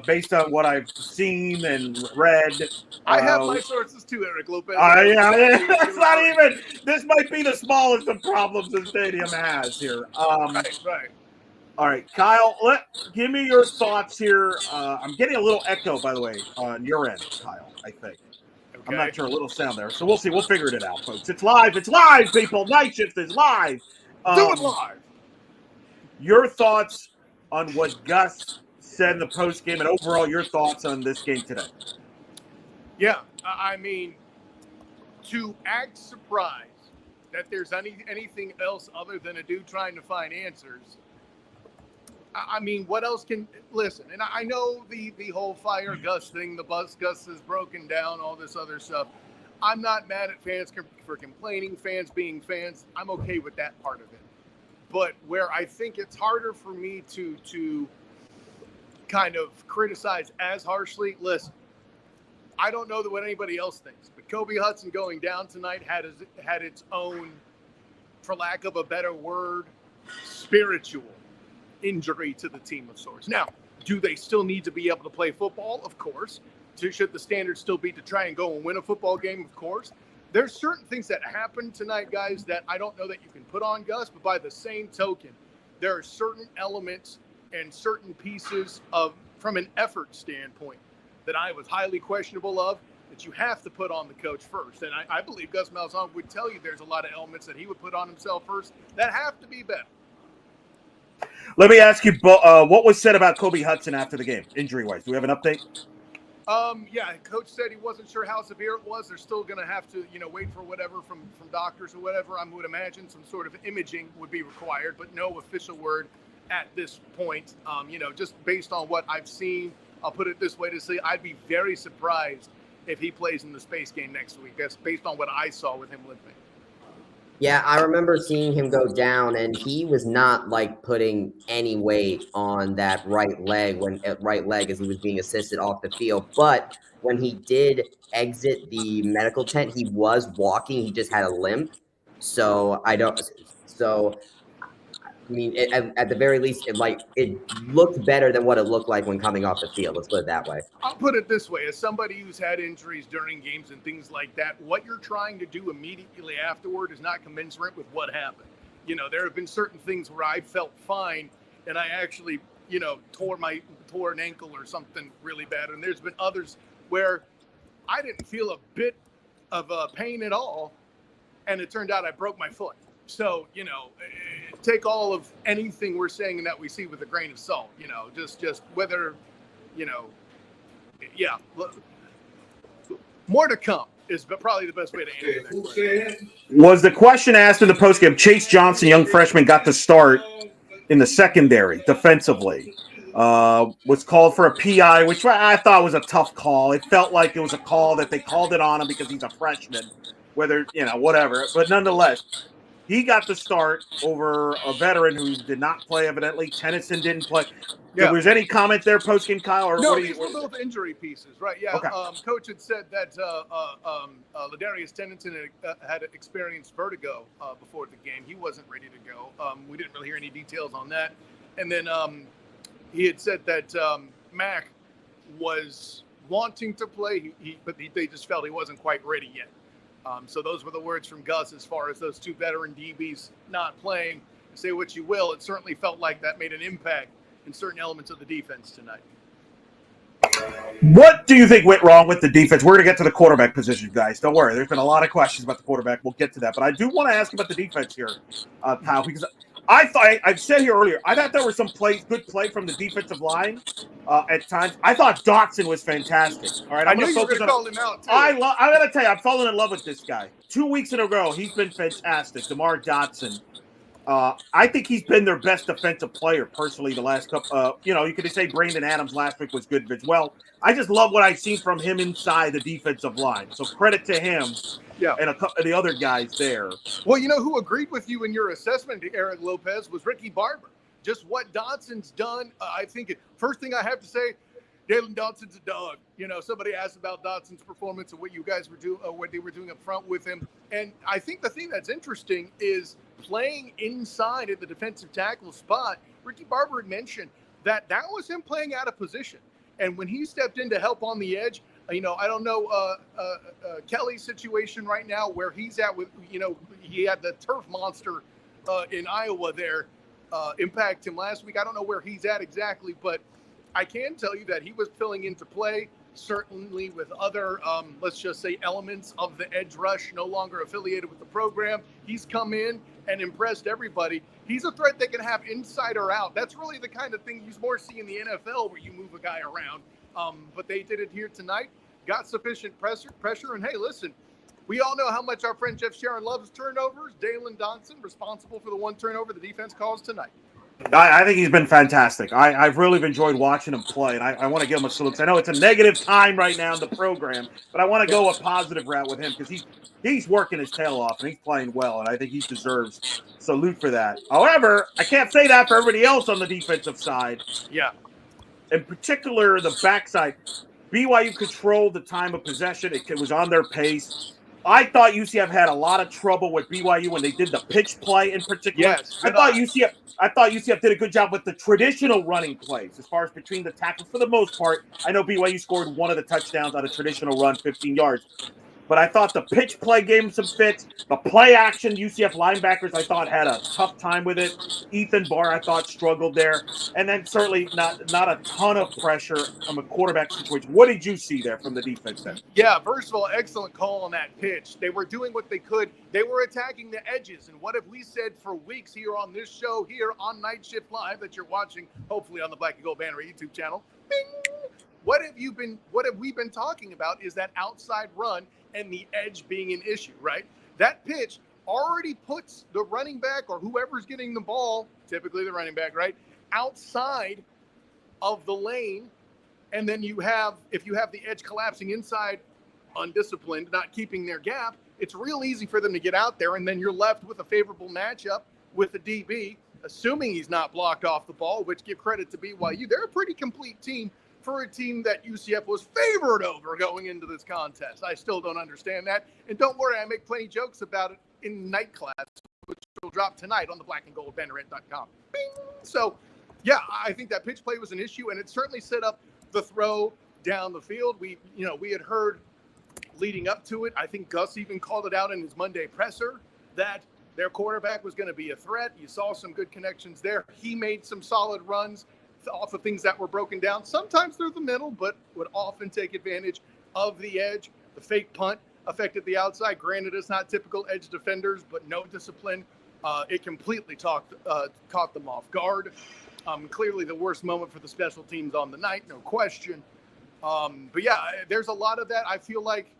Based on what I've seen and read. I have my sources too, Eric Lopez. It's not even. This might be the smallest of problems the stadium has here. Right. All right, Kyle, give me your thoughts here. I'm getting a little echo, by the way, on your end, Kyle, I think. Okay. I'm not sure, a little sound there. So we'll see. We'll figure it out, folks. It's live. It's live, people. Night Shift is live. Do it live. Your thoughts on what Gus said in the post game, and overall your thoughts on this game today. Yeah, I mean, to act surprised that there's anything else other than a dude trying to find answers. I mean, what else can listen? And I know the whole fire Gus thing, the bus Gus is broken down, all this other stuff. I'm not mad at fans for complaining, fans being fans. I'm okay with that part of it. But where I think it's harder for me to kind of criticize as harshly. Listen, I don't know what anybody else thinks, but Kobe Hudson going down tonight had its own, for lack of a better word, spiritual injury to the team of sorts. Now, do they still need to be able to play football? Of course. Should the standard still be to try and go and win a football game? Of course. There's certain things that happened tonight, guys, that I don't know that you can put on Gus, but by the same token, there are certain elements and certain pieces from an effort standpoint that I was highly questionable of that you have to put on the coach first. And I believe Gus Malzahn would tell you there's a lot of elements that he would put on himself first that have to be better. Let me ask you, what was said about Kobe Hudson after the game, injury-wise? Do we have an update? Yeah, coach said he wasn't sure how severe it was. They're still going to have to, wait for whatever from doctors or whatever. I would imagine some sort of imaging would be required, but no official word at this point. Just based on what I've seen, I'll put it this way to say I'd be very surprised if he plays in the space game next week. That's based on what I saw with him limping. Yeah, I remember seeing him go down, and he was not putting any weight on that right leg as he was being assisted off the field. But when he did exit the medical tent, he was walking. He just had a limp. I mean, at the very least, it looked better than what it looked like when coming off the field. Let's put it that way. I'll put it this way. As somebody who's had injuries during games and things like that, what you're trying to do immediately afterward is not commensurate with what happened. There have been certain things where I felt fine and I actually, tore an ankle or something really bad. And there's been others where I didn't feel a bit of pain at all. And it turned out I broke my foot. So, take all of anything we're saying and that we see with a grain of salt, just whether, yeah, more to come is probably the best way to answer that question. Was the question asked in the postgame, Chase Johnson, young freshman, got to start in the secondary defensively. Was called for a PI, which I thought was a tough call. It felt like it was a call that they called it on him because he's a freshman, whether, whatever. But nonetheless, he got the start over a veteran who did not play, evidently. Tennyson didn't play. Yeah. Was any comment there post-game, Kyle? Or no, these were both injury pieces, right? Yeah, okay. Coach had said that Ladarius Tennyson had experienced vertigo before the game. He wasn't ready to go. We didn't really hear any details on that. And then he had said that Mac was wanting to play, but they just felt he wasn't quite ready yet. So those were the words from Gus as far as those two veteran DBs not playing. Say what you will, it certainly felt like that made an impact in certain elements of the defense tonight. What do you think went wrong with the defense? We're going to get to the quarterback position, guys. Don't worry. There's been a lot of questions about the quarterback. We'll get to that. But I do want to ask about the defense here, Kyle, because I've said here earlier, I thought there was some good play from the defensive line at times. I thought Dotson was fantastic. All right, I knew you were going to call him out, too. I got to tell you, I'm falling in love with this guy. 2 weeks in a row, he's been fantastic. DeMar Dotson. I think he's been their best defensive player personally the last couple. You could say Brandon Adams last week was good as well. I just love what I've seen from him inside the defensive line. So credit to him and a couple of the other guys there. Well, you know who agreed with you in your assessment, Eric Lopez, was Ricky Barber. Just what Dotson's done. I think first thing I have to say, Jalen Dotson's a dog. Somebody asked about Dotson's performance and what you guys were doing, what they were doing up front with him. And I think the thing that's interesting is playing inside at the defensive tackle spot. Ricky Barber had mentioned that was him playing out of position. And when he stepped in to help on the edge, I don't know Kelly's situation right now where he's at with, he had the turf monster in Iowa there impact him last week. I don't know where he's at exactly, but I can tell you that he was filling into play, certainly with other, let's just say, elements of the edge rush, no longer affiliated with the program. He's come in and impressed everybody. He's a threat they can have inside or out. That's really the kind of thing you more see in the NFL where you move a guy around. But they did it here tonight, got sufficient pressure. And, hey, listen, we all know how much our friend Jeff Sharon loves turnovers. Dalen Dotson, responsible for the one turnover the defense caused tonight. I think he's been fantastic. I've really enjoyed watching him play, and I want to give him a salute. I know it's a negative time right now in the program, but I want to go a positive route with him because he's working his tail off, and he's playing well, and I think he deserves salute for that. However, I can't say that for everybody else on the defensive side. Yeah. In particular, the backside. BYU controlled the time of possession. It was on their pace. I thought UCF had a lot of trouble with BYU when they did the pitch play in particular. Yes. I thought UCF did a good job with the traditional running plays as far as between the tackles for the most part. I know BYU scored one of the touchdowns on a traditional run, 15 yards. But I thought the pitch play gave him some fits. The play action, UCF linebackers, I thought had a tough time with it. Ethan Barr, I thought, struggled there. And then certainly not a ton of pressure from a quarterback situation. What did you see there from the defense then? Yeah, first of all, excellent call on that pitch. They were doing what they could. They were attacking the edges. And what have we said for weeks here on this show, here on Night Shift Live that you're watching, hopefully on the Black and Gold Banneret YouTube channel? Bing! What have we been talking about is that outside run and the edge being an issue, right? That pitch already puts the running back or whoever's getting the ball, typically the running back, right, outside of the lane. And then if you have the edge collapsing inside, undisciplined, not keeping their gap, it's real easy for them to get out there. And then you're left with a favorable matchup with the DB, assuming he's not blocked off the ball, which give credit to BYU. They're a pretty complete team for a team that UCF was favored over going into this contest. I still don't understand that. And don't worry, I make plenty jokes about it in night class, which will drop tonight on the blackandgoldbanneret.com. Bing! So, yeah, I think that pitch play was an issue, and it certainly set up the throw down the field. We had heard leading up to it, I think Gus even called it out in his Monday presser, that their quarterback was going to be a threat. You saw some good connections there. He made some solid runs off of things that were broken down, sometimes through the middle, but would often take advantage of the edge. The fake punt affected the outside. Granted, it's not typical edge defenders, but no discipline. It completely caught them off guard. Clearly the worst moment for the special teams on the night, no question. But yeah, there's a lot of that. I feel like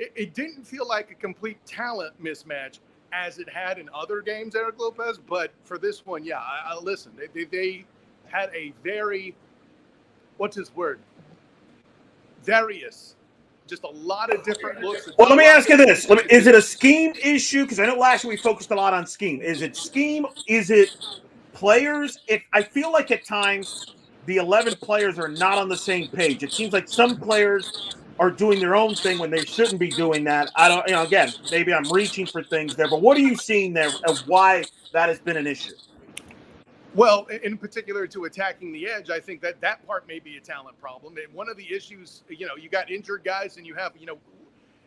it didn't feel like a complete talent mismatch as it had in other games, Eric Lopez, but for this one, yeah, I listen. They had a very, what's his word? Various, just a lot of different looks. Well, let me ask you this. Is it a scheme issue? Because I know last year we focused a lot on scheme. Is it scheme? Is it players? I feel like at times the 11 players are not on the same page. It seems like some players are doing their own thing when they shouldn't be doing that. I don't, again, maybe I'm reaching for things there, but what are you seeing there of why that has been an issue? Well, in particular to attacking the edge, I think that part may be a talent problem. And one of the issues, you got injured guys and you have,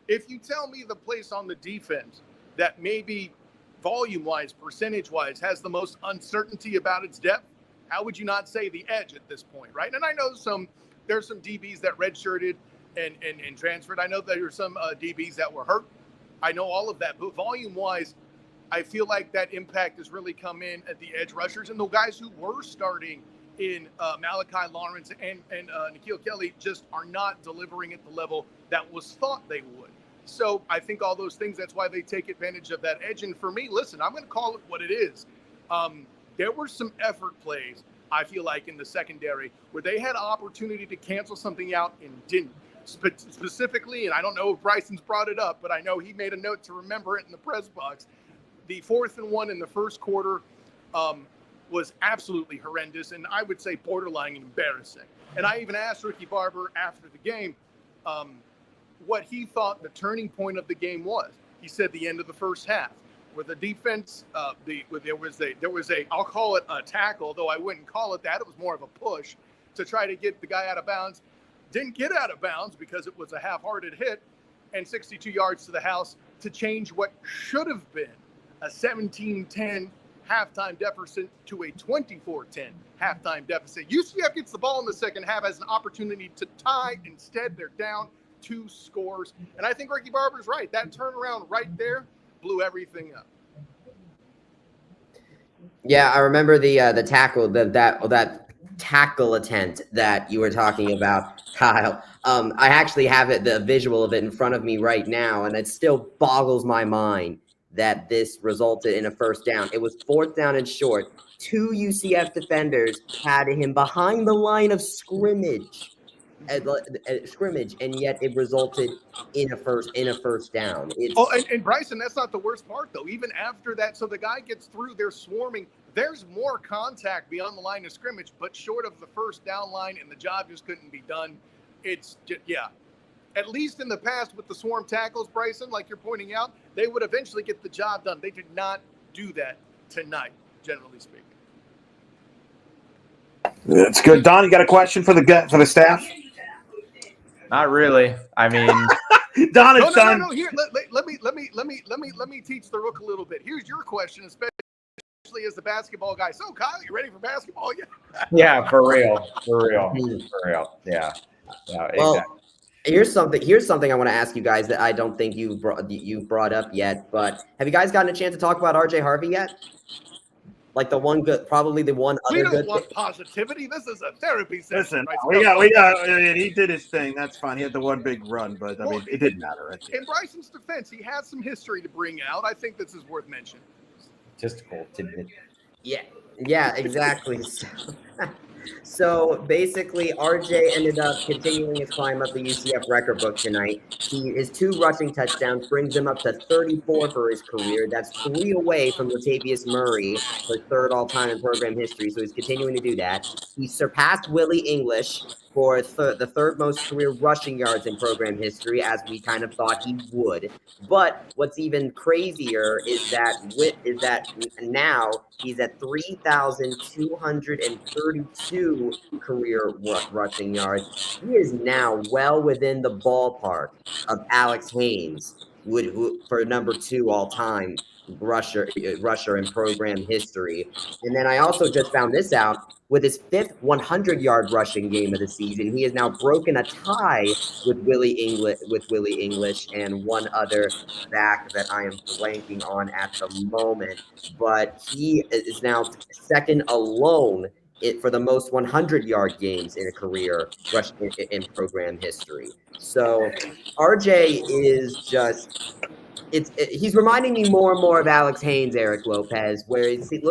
if you tell me the place on the defense that maybe volume-wise, percentage-wise, has the most uncertainty about its depth, how would you not say the edge at this point, right? And I know there's some DBs that redshirted and transferred. I know there are some DBs that were hurt. I know all of that. But volume-wise, I feel like that impact has really come in at the edge rushers, and the guys who were starting in Malachi Lawrence and N'Keal Kelly just are not delivering at the level that was thought they would. So I think all those things, that's why they take advantage of that edge. And for me, listen, I'm going to call it what it is. There were some effort plays, I feel like, in the secondary where they had opportunity to cancel something out and didn't. Specifically, and I don't know if Bryson's brought it up, but I know he made a note to remember it in the press box. The 4th and 1 in the first quarter was absolutely horrendous, and I would say borderline embarrassing. And I even asked Ricky Barber after the game what he thought the turning point of the game was. He said the end of the first half, where the defense, there was a I'll call it a tackle, though I wouldn't call it that. It was more of a push to try to get the guy out of bounds. Didn't get out of bounds because it was a half-hearted hit, and 62 yards to the house to change what should have been a 17-10 halftime deficit to a 24-10 halftime deficit. UCF gets the ball in the second half, has an opportunity to tie. Instead, they're down 2 scores. And I think Ricky Barber's right. That turnaround right there blew everything up. Yeah, I remember the tackle, that tackle attempt that you were talking about, Kyle. I actually have the visual of it in front of me right now, and it still boggles my mind that this resulted in a first down. It was 4th down and short. 2 UCF defenders had him behind the line of scrimmage, and yet it resulted in a first down. And Bryson, that's not the worst part, though. Even after that, so the guy gets through, they're swarming. There's more contact beyond the line of scrimmage, but short of the first down line, and the job just couldn't be done. It's just, yeah. At least in the past with the swarm tackles, Bryson, like you're pointing out, they would eventually get the job done. They did not do that tonight, generally speaking. That's good. Don, you got a question for the staff? Not really. I mean, Don and Son. No. Here, let me teach the rook a little bit. Here's your question, especially as the basketball guy. So, Kyle, you ready for basketball yet? Yeah, for real. Yeah. Well, exactly. Here's something I want to ask you guys that I don't think you've brought up yet. But have you guys gotten a chance to talk about RJ Harvey yet? Like probably the one other good. We don't want positivity. This is a therapy session. Listen, we got. He did his thing. That's fine. He had the one big run, but I mean, it didn't matter. In Bryson's defense, he has some history to bring out. I think this is worth mentioning. Just a cool tidbit. Yeah, exactly. So basically, RJ ended up continuing his climb up the UCF record book tonight. His 2 rushing touchdowns brings him up to 34 for his career. That's 3 away from Latavius Murray for 3rd all-time in program history. So he's continuing to do that. He surpassed Willie English for the 3rd most career rushing yards in program history, as we kind of thought he would. But what's even crazier is that now he's at 3,232 career rushing yards. He is now well within the ballpark of Alex Haynes, who for number 2 all-time rusher in program history. And then I also just found this out. With his 5th 100-yard rushing game of the season, he has now broken a tie with Willie English and one other back that I am blanking on at the moment. But he is now 2nd alone for the most 100-yard games in a career rushing in program history. So RJ is just. He's reminding me more and more of Alex Haynes, Eric Lopez, where he seems to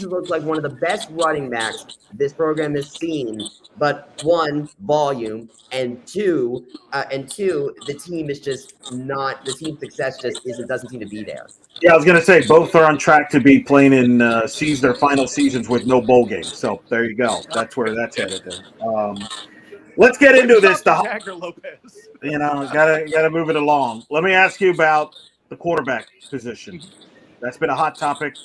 look like one of the best running backs this program has seen. But 1, volume, and two, the team is just not. The team success doesn't seem to be there. Yeah, I was going to say both are on track to be playing in their final seasons with no bowl games. So there you go. That's where that's headed. Let's get into this. Jagger Lopez. Gotta move it along. Let me ask you about the quarterback position. That's been a hot topic.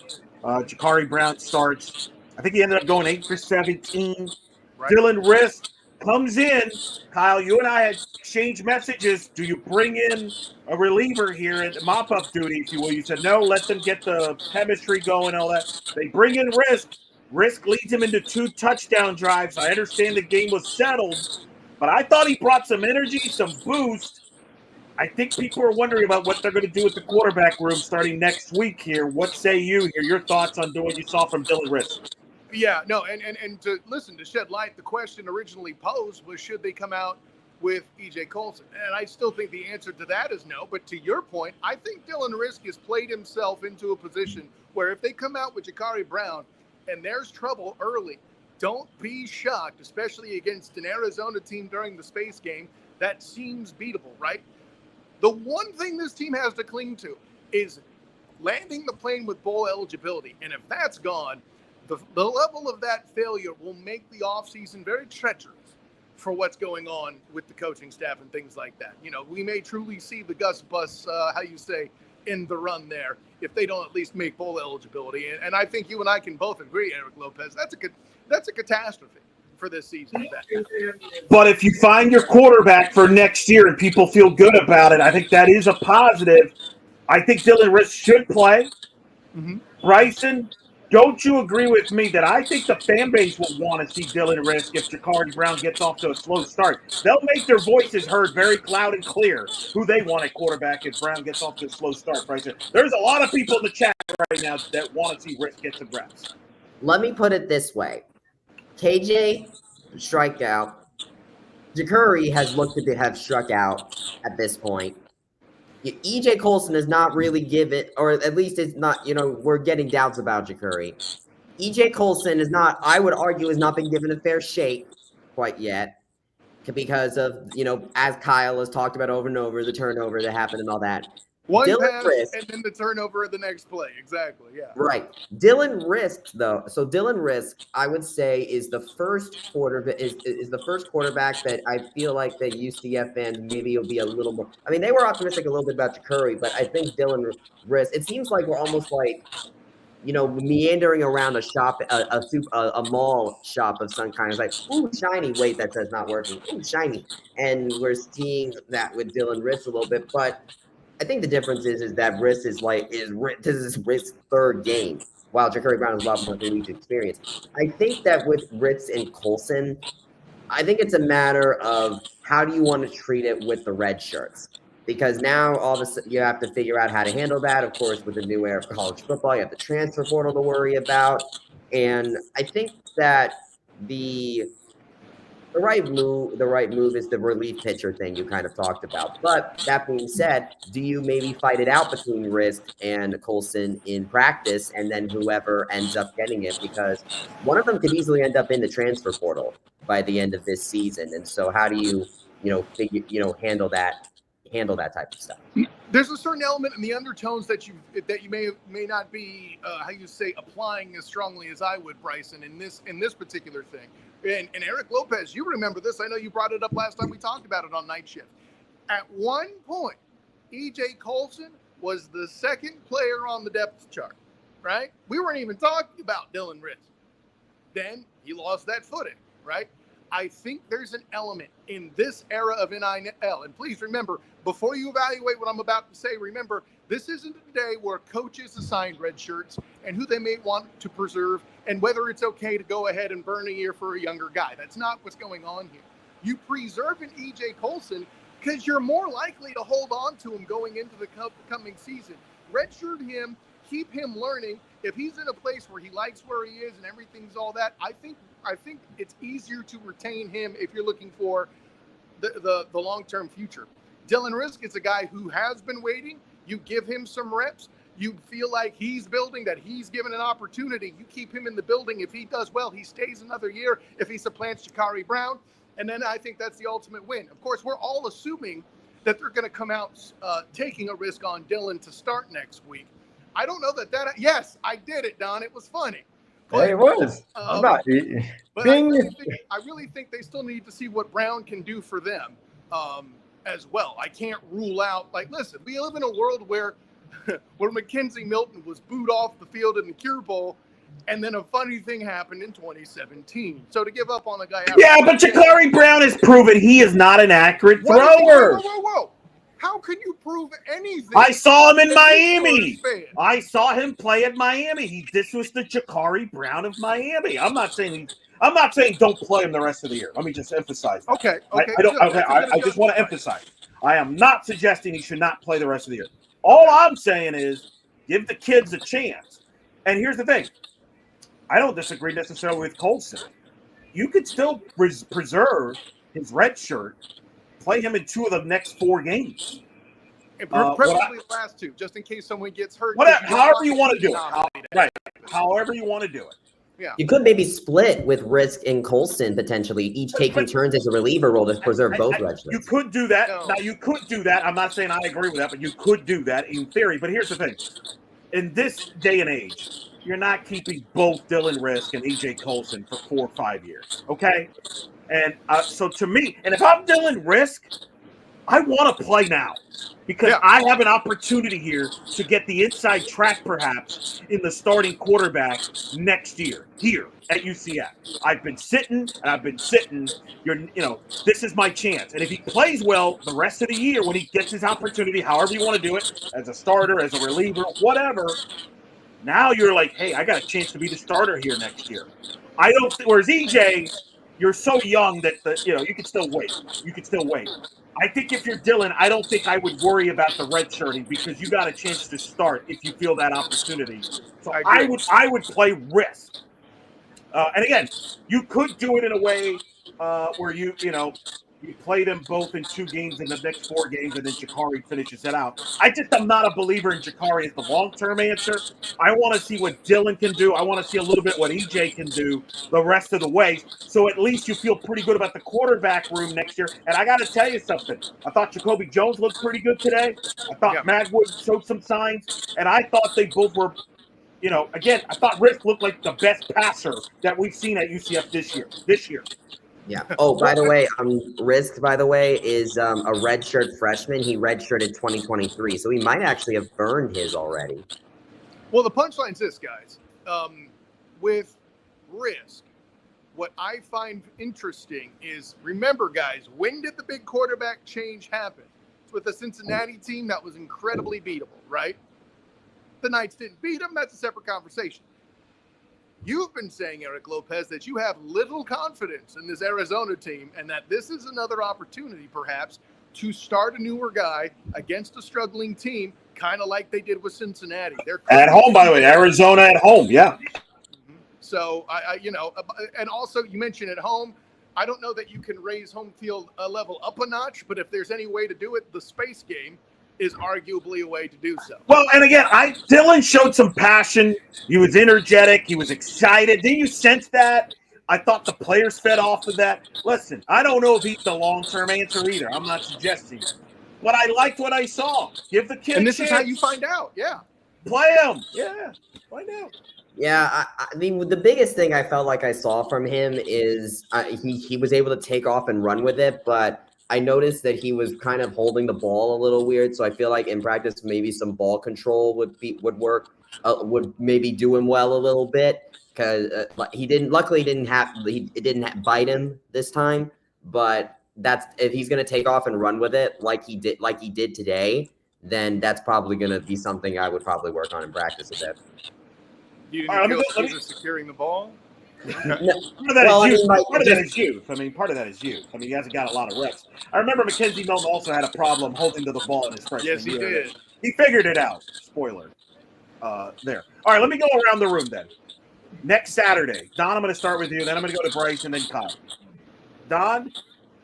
Jakari Brown starts. I think he ended up going 8 for 17. Right. Dylan Risk comes in. Kyle, you and I had exchanged messages. Do you bring in a reliever here at mop-up duty, if you will? You said, no, let them get the chemistry going and all that. They bring in Risk. Risk leads him into 2 touchdown drives. I understand the game was settled, but I thought he brought some energy, some boost. I think people are wondering about what they're going to do with the quarterback room starting next week here. What say you here? Your thoughts on what you saw from Dylan Risk? Yeah, no, and to shed light, the question originally posed was, should they come out with E.J. Colson? And I still think the answer to that is no. But to your point, I think Dylan Risk has played himself into a position where if they come out with Jakari Brown and there's trouble early, don't be shocked, especially against an Arizona team during the space game that seems beatable, right? The one thing this team has to cling to is landing the plane with bowl eligibility. And if that's gone, the level of that failure will make the offseason very treacherous for what's going on with the coaching staff and things like that. You know, we may truly see the Gus bus, in the run there if they don't at least make bowl eligibility. And I think you and I can both agree, Eric Lopez, that's a catastrophe for this season. But if you find your quarterback for next year and people feel good about it, I think that is a positive. I think Dylan Risk should play. Mm-hmm. Bryson, don't you agree with me that I think the fan base will want to see Dylan Risk if Jakari Brown gets off to a slow start? They'll make their voices heard very loud and clear who they want at quarterback if Brown gets off to a slow start, Bryson. There's a lot of people in the chat right now that want to see Risk get some reps. Let me put it this way. KJ strike out. Jakari has looked to have struck out at this point. EJ Colson is not really given, or at least it's not, we're getting doubts about Jakari. EJ Colson is not, I would argue, has not been given a fair shake quite yet because of, as Kyle has talked about over and over, the turnover that happened and all that. One Dylan pass Risk, and then the turnover of the next play. Exactly, yeah. Right. Dylan Risk, though. So Dylan Risk, I would say, is the first quarterback that I feel like the UCF fans maybe will be a little more. I mean, they were optimistic a little bit about Jakari, but I think Dylan Risk. It seems like we're almost like, meandering around a shop, a mall shop of some kind. It's like, ooh, shiny. Wait, that says not working. Ooh, shiny. And we're seeing that with Dylan Risk a little bit, but I think the difference is that Risk is this is Risk's third game, while Jakari Brown has a lot more collegiate experience. I think that with Risk and Colson, I think it's a matter of how do you want to treat it with the red shirts, because now all of a sudden you have to figure out how to handle that. Of course, with the new era of college football, you have the transfer portal to worry about, and I think that the right move is the relief pitcher thing you kind of talked about. But that being said, do you maybe fight it out between Risk and Colson in practice, and then whoever ends up getting it? Because one of them could easily end up in the transfer portal by the end of this season. And so how do you, handle that type of stuff? There's a certain element in the undertones that you may not be applying as strongly as I would, Bryson, in this particular thing. And Eric Lopez, you remember this. I know you brought it up last time we talked about it on Night Shift. At one point, E.J. Colson was the second player on the depth chart, right? We weren't even talking about Dylan Risk. Then he lost that footing, right? I think there's an element in this era of NIL. And please remember, before you evaluate what I'm about to say, remember, this isn't a day where coaches assign red shirts and who they may want to preserve and whether it's okay to go ahead and burn a year for a younger guy. That's not what's going on here. You preserve an E.J. Colson because you're more likely to hold on to him going into the coming season. Redshirt him, keep him learning. If he's in a place where he likes where he is and everything's all that, I think it's easier to retain him if you're looking for the long-term future. Dylan Risk is a guy who has been waiting. You give him some reps. You feel like he's building, that he's given an opportunity. You keep him in the building. If he does well, he stays another year. If he supplants Jakari Brown, and then I think that's the ultimate win. Of course, we're all assuming that they're going to come out taking a risk on Dylan to start next week. I don't know that yes, I did it, Don. It was funny. But, it was. But I really think they still need to see what Brown can do for them as well. I can't rule out, listen, we live in a world where Mackenzie Milton was booed off the field in the Cure Bowl, and then a funny thing happened in 2017. So to give up on a guy... but Jakari Brown has proven he is not an accurate thrower. Whoa. How can you prove anything? I saw him in Miami. I saw him play at Miami. This was the Jakari Brown of Miami. I'm not saying don't play him the rest of the year. Let me just emphasize that. Okay. I just want to emphasize. I am not suggesting he should not play the rest of the year. All I'm saying is give the kids a chance. And here's the thing. I don't disagree necessarily with Colson. You could still preserve his red shirt play him in 2 of the next 4 games. And preferably the last 2, just in case someone gets hurt. However you want to do it. Right. However you want to do it. Yeah. You could maybe split with Risk and Colson potentially, each taking turns as a reliever role to preserve both redshirts. You could do that. No. Now, you could do that. I'm not saying I agree with that, but you could do that in theory. But here's the thing. In this day and age, you're not keeping both Dylan Risk and EJ Colson for 4 or 5 years, okay? And so to me, and if I'm Dylan Risk, I want to play now because I have an opportunity here to get the inside track perhaps in the starting quarterback next year here at UCF. I've been sitting and I've been sitting. This is my chance. And if he plays well the rest of the year when he gets his opportunity, however you want to do it, as a starter, as a reliever, whatever, now you're like, hey, I got a chance to be the starter here next year. Whereas EJ, you're so young that you can still wait. You can still wait. I think if you're Dylan, I don't think I would worry about the redshirting because you got a chance to start if you feel that opportunity. So I would play Risk. And again, you could do it in a way where you play them both in 2 games in the next 4 games, and then Jakari finishes it out. I'm not a believer in Jakari as the long-term answer. I want to see what Dylan can do. I want to see a little bit what EJ can do the rest of the way. So at least you feel pretty good about the quarterback room next year. And I got to tell you something. I thought Jacoby Jones looked pretty good today. I thought Magwood showed some signs, and I thought they both were. Again, I thought Rick looked like the best passer that we've seen at UCF this year. Yeah. Oh, by the way, Risk, by the way, is a redshirt freshman. He redshirted 2023, so he might actually have burned his already. Well, the punchline's this, guys. With Risk, what I find interesting is, remember, guys, when did the big quarterback change happen? It's with the Cincinnati team that was incredibly beatable, right? The Knights didn't beat them. That's a separate conversation. You've been saying, Eric Lopez, that you have little confidence in this Arizona team and that this is another opportunity, perhaps, to start a newer guy against a struggling team, kind of like they did with Cincinnati. They're at home, by the way. Arizona at home, yeah. So, and also you mentioned at home, I don't know that you can raise home field level up a notch, but if there's any way to do it, the space game is arguably a way to do so. Well, and again, Dylan showed some passion. He was energetic. He was excited. Didn't you sense that? I thought the players fed off of that. Listen, I don't know if he's the long-term answer either. I'm not suggesting. But I liked what I saw. Give the kid a chance. And this is how you find out, yeah. Play him. Yeah, find out. Yeah, I mean, the biggest thing I felt like I saw from him is he was able to take off and run with it, but I noticed that he was kind of holding the ball a little weird. So I feel like in practice, maybe some ball control would work, would maybe do him well a little bit because he didn't. Luckily, it didn't bite him this time. But if he's going to take off and run with it like he did today, then that's probably going to be something I would probably work on in practice a bit. You didn't feel he securing the ball? Part of that is youth. Part of that is youth. He hasn't got a lot of reps. I remember Mackenzie Milton also had a problem holding to the ball in his freshman year. Yes, he did. He figured it out. Spoiler. There. All right, let me go around the room then. Next Saturday, Don, I'm going to start with you. Then I'm going to go to Bryson, then Kyle. Don,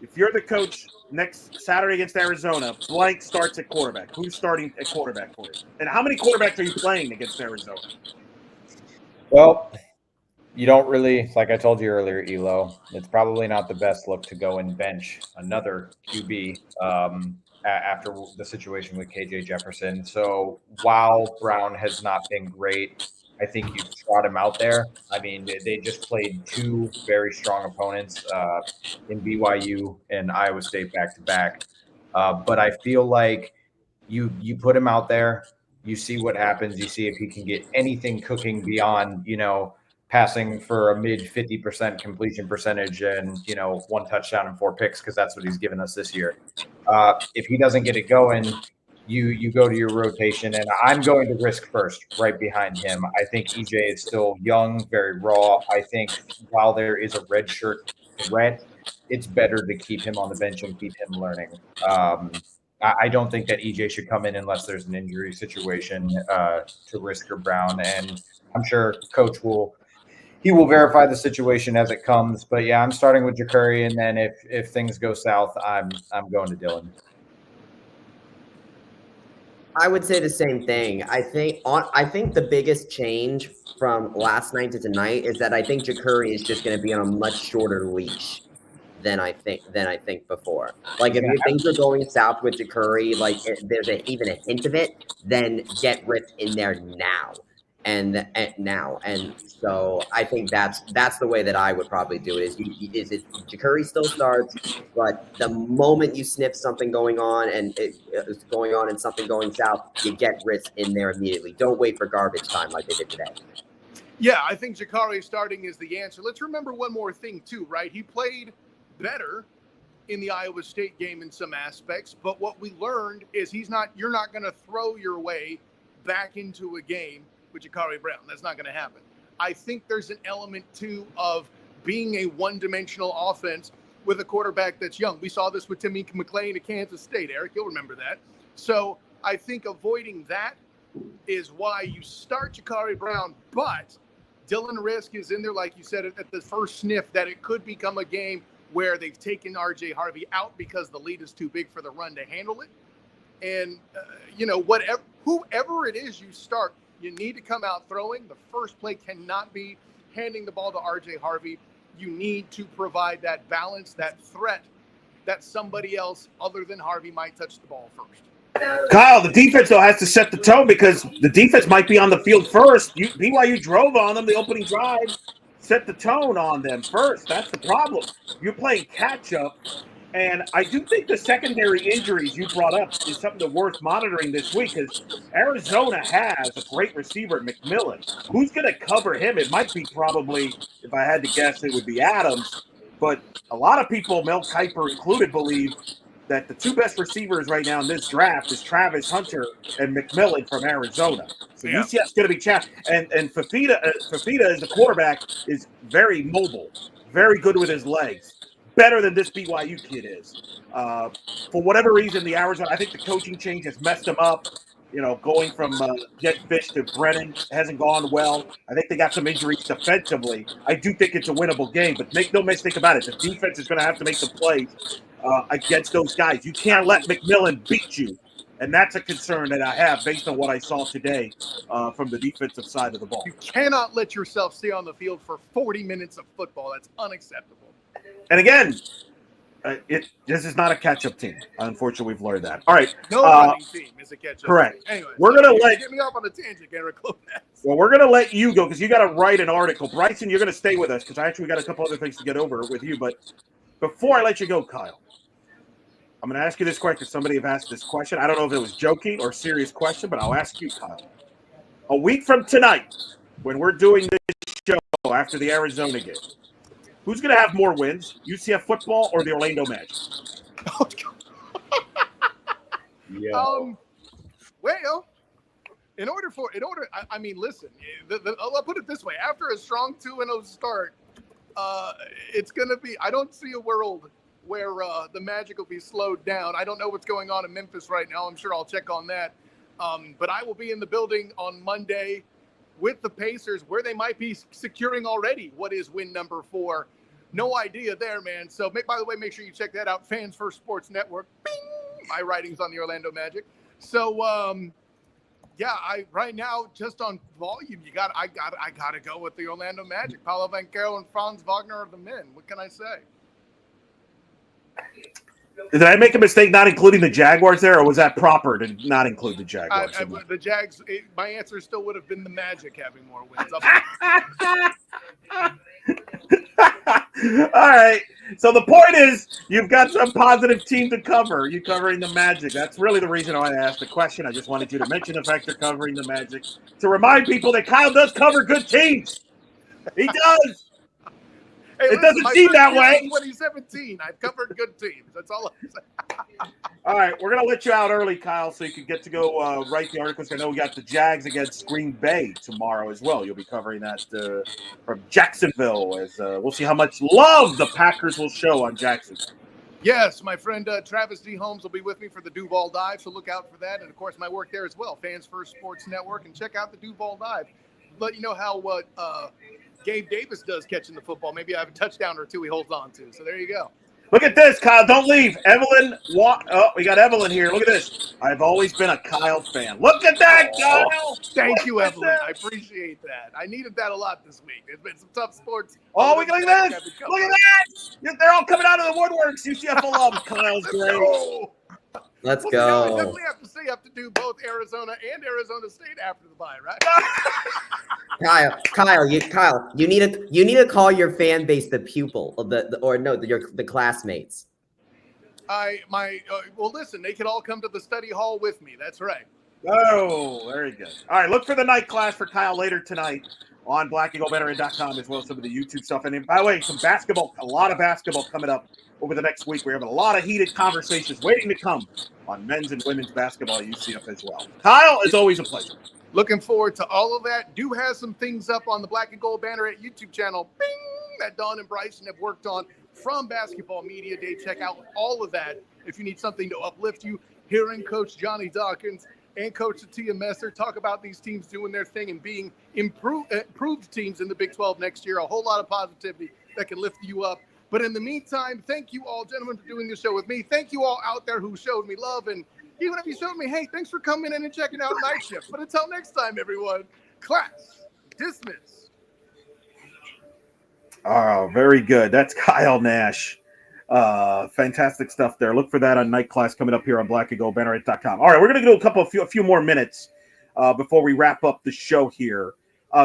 if you're the coach next Saturday against Arizona, blank starts at quarterback. Who's starting at quarterback for you? And how many quarterbacks are you playing against Arizona? Well, you don't really, like I told you earlier, Elo, it's probably not the best look to go and bench another QB after the situation with KJ Jefferson. So while Brown has not been great, I think you trot him out there. They just played 2 very strong opponents in BYU and Iowa State back-to-back. But I feel like you put him out there, you see what happens, you see if he can get anything cooking beyond, passing for a mid 50% completion percentage and, 1 touchdown and 4 picks, because that's what he's given us this year. If he doesn't get it going, you go to your rotation, and I'm going to Risk first right behind him. I think EJ is still young, very raw. I think while there is a redshirt threat, it's better to keep him on the bench and keep him learning. I don't think that EJ should come in unless there's an injury situation to Risk or Brown, and I'm sure Coach will he will verify the situation as it comes. But yeah, I'm starting with Jacurri, and then if things go south, I'm going to Dylan. I would say the same thing. I think the biggest change from last night to tonight is that I think Jacurri is just going to be on a much shorter leash than I think before. Like if things are going south with Jacurri, like there's even a hint of it, then get Rip in there now. And so I think that's the way that I would probably do it. Is it Jacurri still starts, but the moment you sniff something going on and it's going on and something going south, you get Rip in there immediately. Don't wait for garbage time like they did today. Yeah, I think Jacurri starting is the answer. Let's remember one more thing too, right? He played better in the Iowa State game in some aspects, but what we learned is you're not going to throw your way back into a game with Jacurri Brown. That's not going to happen. I think there's an element too of being a one-dimensional offense with a quarterback that's young. We saw this with Timmy McClain at Kansas State. Eric, you'll remember that. So I think avoiding that is why you start Jacurri Brown, but Dylan Risk is in there, like you said, at the first sniff that it could become a game where they've taken R.J. Harvey out because the lead is too big for the run to handle it. And, whoever it is you start, you need to come out throwing. The first play cannot be handing the ball to R.J. Harvey. You need to provide that balance, that threat that somebody else other than Harvey might touch the ball first. Kyle, the defense, though, has to set the tone because the defense might be on the field first. BYU drove on them the opening drive, set the tone on them first. That's the problem. You're playing catch-up, and I do think the secondary injuries you brought up is something worth monitoring this week because Arizona has a great receiver, McMillan. Who's going to cover him? It might be probably, if I had to guess, it would be Adams. But a lot of people, Mel Kiper included, believe that the two best receivers right now in this draft is Travis Hunter and McMillan from Arizona. So Yeah. UCF's going to be challenged. And Fafita as the quarterback is very mobile, very good with his legs, better than this BYU kid is. For whatever reason, I think the coaching change has messed him up. Going from Jet Fish to Brennan hasn't gone well. I think they got some injuries defensively. I do think it's a winnable game, but make no mistake about it. The defense is going to have to make some plays against those guys. You can't let McMillan beat you, and that's a concern that I have based on what I saw today from the defensive side of the ball. You cannot let yourself stay on the field for 40 minutes of football. That's unacceptable. And again, this is not a catch-up team. Unfortunately, we've learned that. All right. No running team is a catch-up Correct. team. Anyway, we're going to get me off on a tangent, Eric. Well, we're going to let you go because you got to write an article. Bryson, you're going to stay with us because I actually got a couple other things to get over with you. But before I let you go, Kyle, I'm going to ask you this question. Somebody have asked this question. I don't know if it was joking or serious question, but I'll ask you, Kyle. A week from tonight, when we're doing this show after the Arizona game, who's going to have more wins, UCF football or the Orlando Magic? Well, listen, I'll put it this way. After a strong 2-0 start, it's going to be – I don't see a world where the Magic will be slowed down. I don't know what's going on in Memphis right now. I'm sure I'll check on that. But I will be in the building on Monday with the Pacers where they might be securing already what is win number 4. No idea there, man. So, by the way, make sure you check that out. Fans First Sports Network. Bing! My writings on the Orlando Magic. So, right now, just on volume, I gotta go with the Orlando Magic. Paulo Banchero and Franz Wagner are the men. What can I say? Did I make a mistake not including the Jaguars there, or was that proper to not include the Jaguars? The Jags. My answer still would have been the Magic having more wins. All right. So the point is, you've got some positive team to cover. You're covering the Magic. That's really the reason why I asked the question. I just wanted you to mention the fact you're covering the Magic to remind people that Kyle does cover good teams. He does. Hey, it doesn't seem that way. 2017. I've covered good teams. That's all I'm saying. All right, we're gonna let you out early, Kyle, so you can get to go write the articles. I know we got the Jags against Green Bay tomorrow as well. You'll be covering that from Jacksonville. As we'll see how much love the Packers will show on Jacksonville. Yes, my friend Travis D. Holmes will be with me for the Duval Dive, so look out for that. And of course, my work there as well, Fans First Sports Network, and check out the Duval Dive. Let you know how Gabe Davis does catching the football. Maybe I have a touchdown or two he holds on to. So there you go. Look at this, Kyle. Don't leave. Evelyn. Oh, we got Evelyn here. Look at this. I've always been a Kyle fan. Look at that, Kyle. Thank you, Evelyn. I appreciate that. I needed that a lot this week. There's been some tough sports. Oh, look at this. Look at that. They're all coming out of the woodworks. UCF alums. Kyle's great. Let's I go. definitely have to say I have to do both Arizona and Arizona State after the bye, right? Kyle, you need to call your fan base the pupil of the classmates. Well, listen, they could all come to the study hall with me. That's right. Oh, very good. All right, look for the night class for Kyle later tonight on blackandgoldbanneret.com, as well as some of the YouTube stuff. And by the way, some basketball, a lot of basketball coming up over the next week. We're having a lot of heated conversations waiting to come on men's and women's basketball at UCF as well. Kyle, it's always a pleasure. Looking forward to all of that. Do have some things up on the Black and Gold Banneret YouTube channel, bing, that Dawn and Bryson have worked on from Basketball Media Day. Check out all of that if you need something to uplift you. Hearing Coach Johnny Dawkins and Coach Atia Messer talk about these teams doing their thing and being improved teams in the Big 12 next year. A whole lot of positivity that can lift you up. But in the meantime, thank you all, gentlemen, for doing this show with me. Thank you all out there who showed me love. And even if you showed me, hey, thanks for coming in and checking out Night Shift. But until next time, everyone, class dismissed. Oh, very good. That's Kyle Nash. Fantastic stuff there. Look for that on Night Class coming up here on blackandgoldbanneret.com. All right, we're going to do a few more minutes before we wrap up the show here.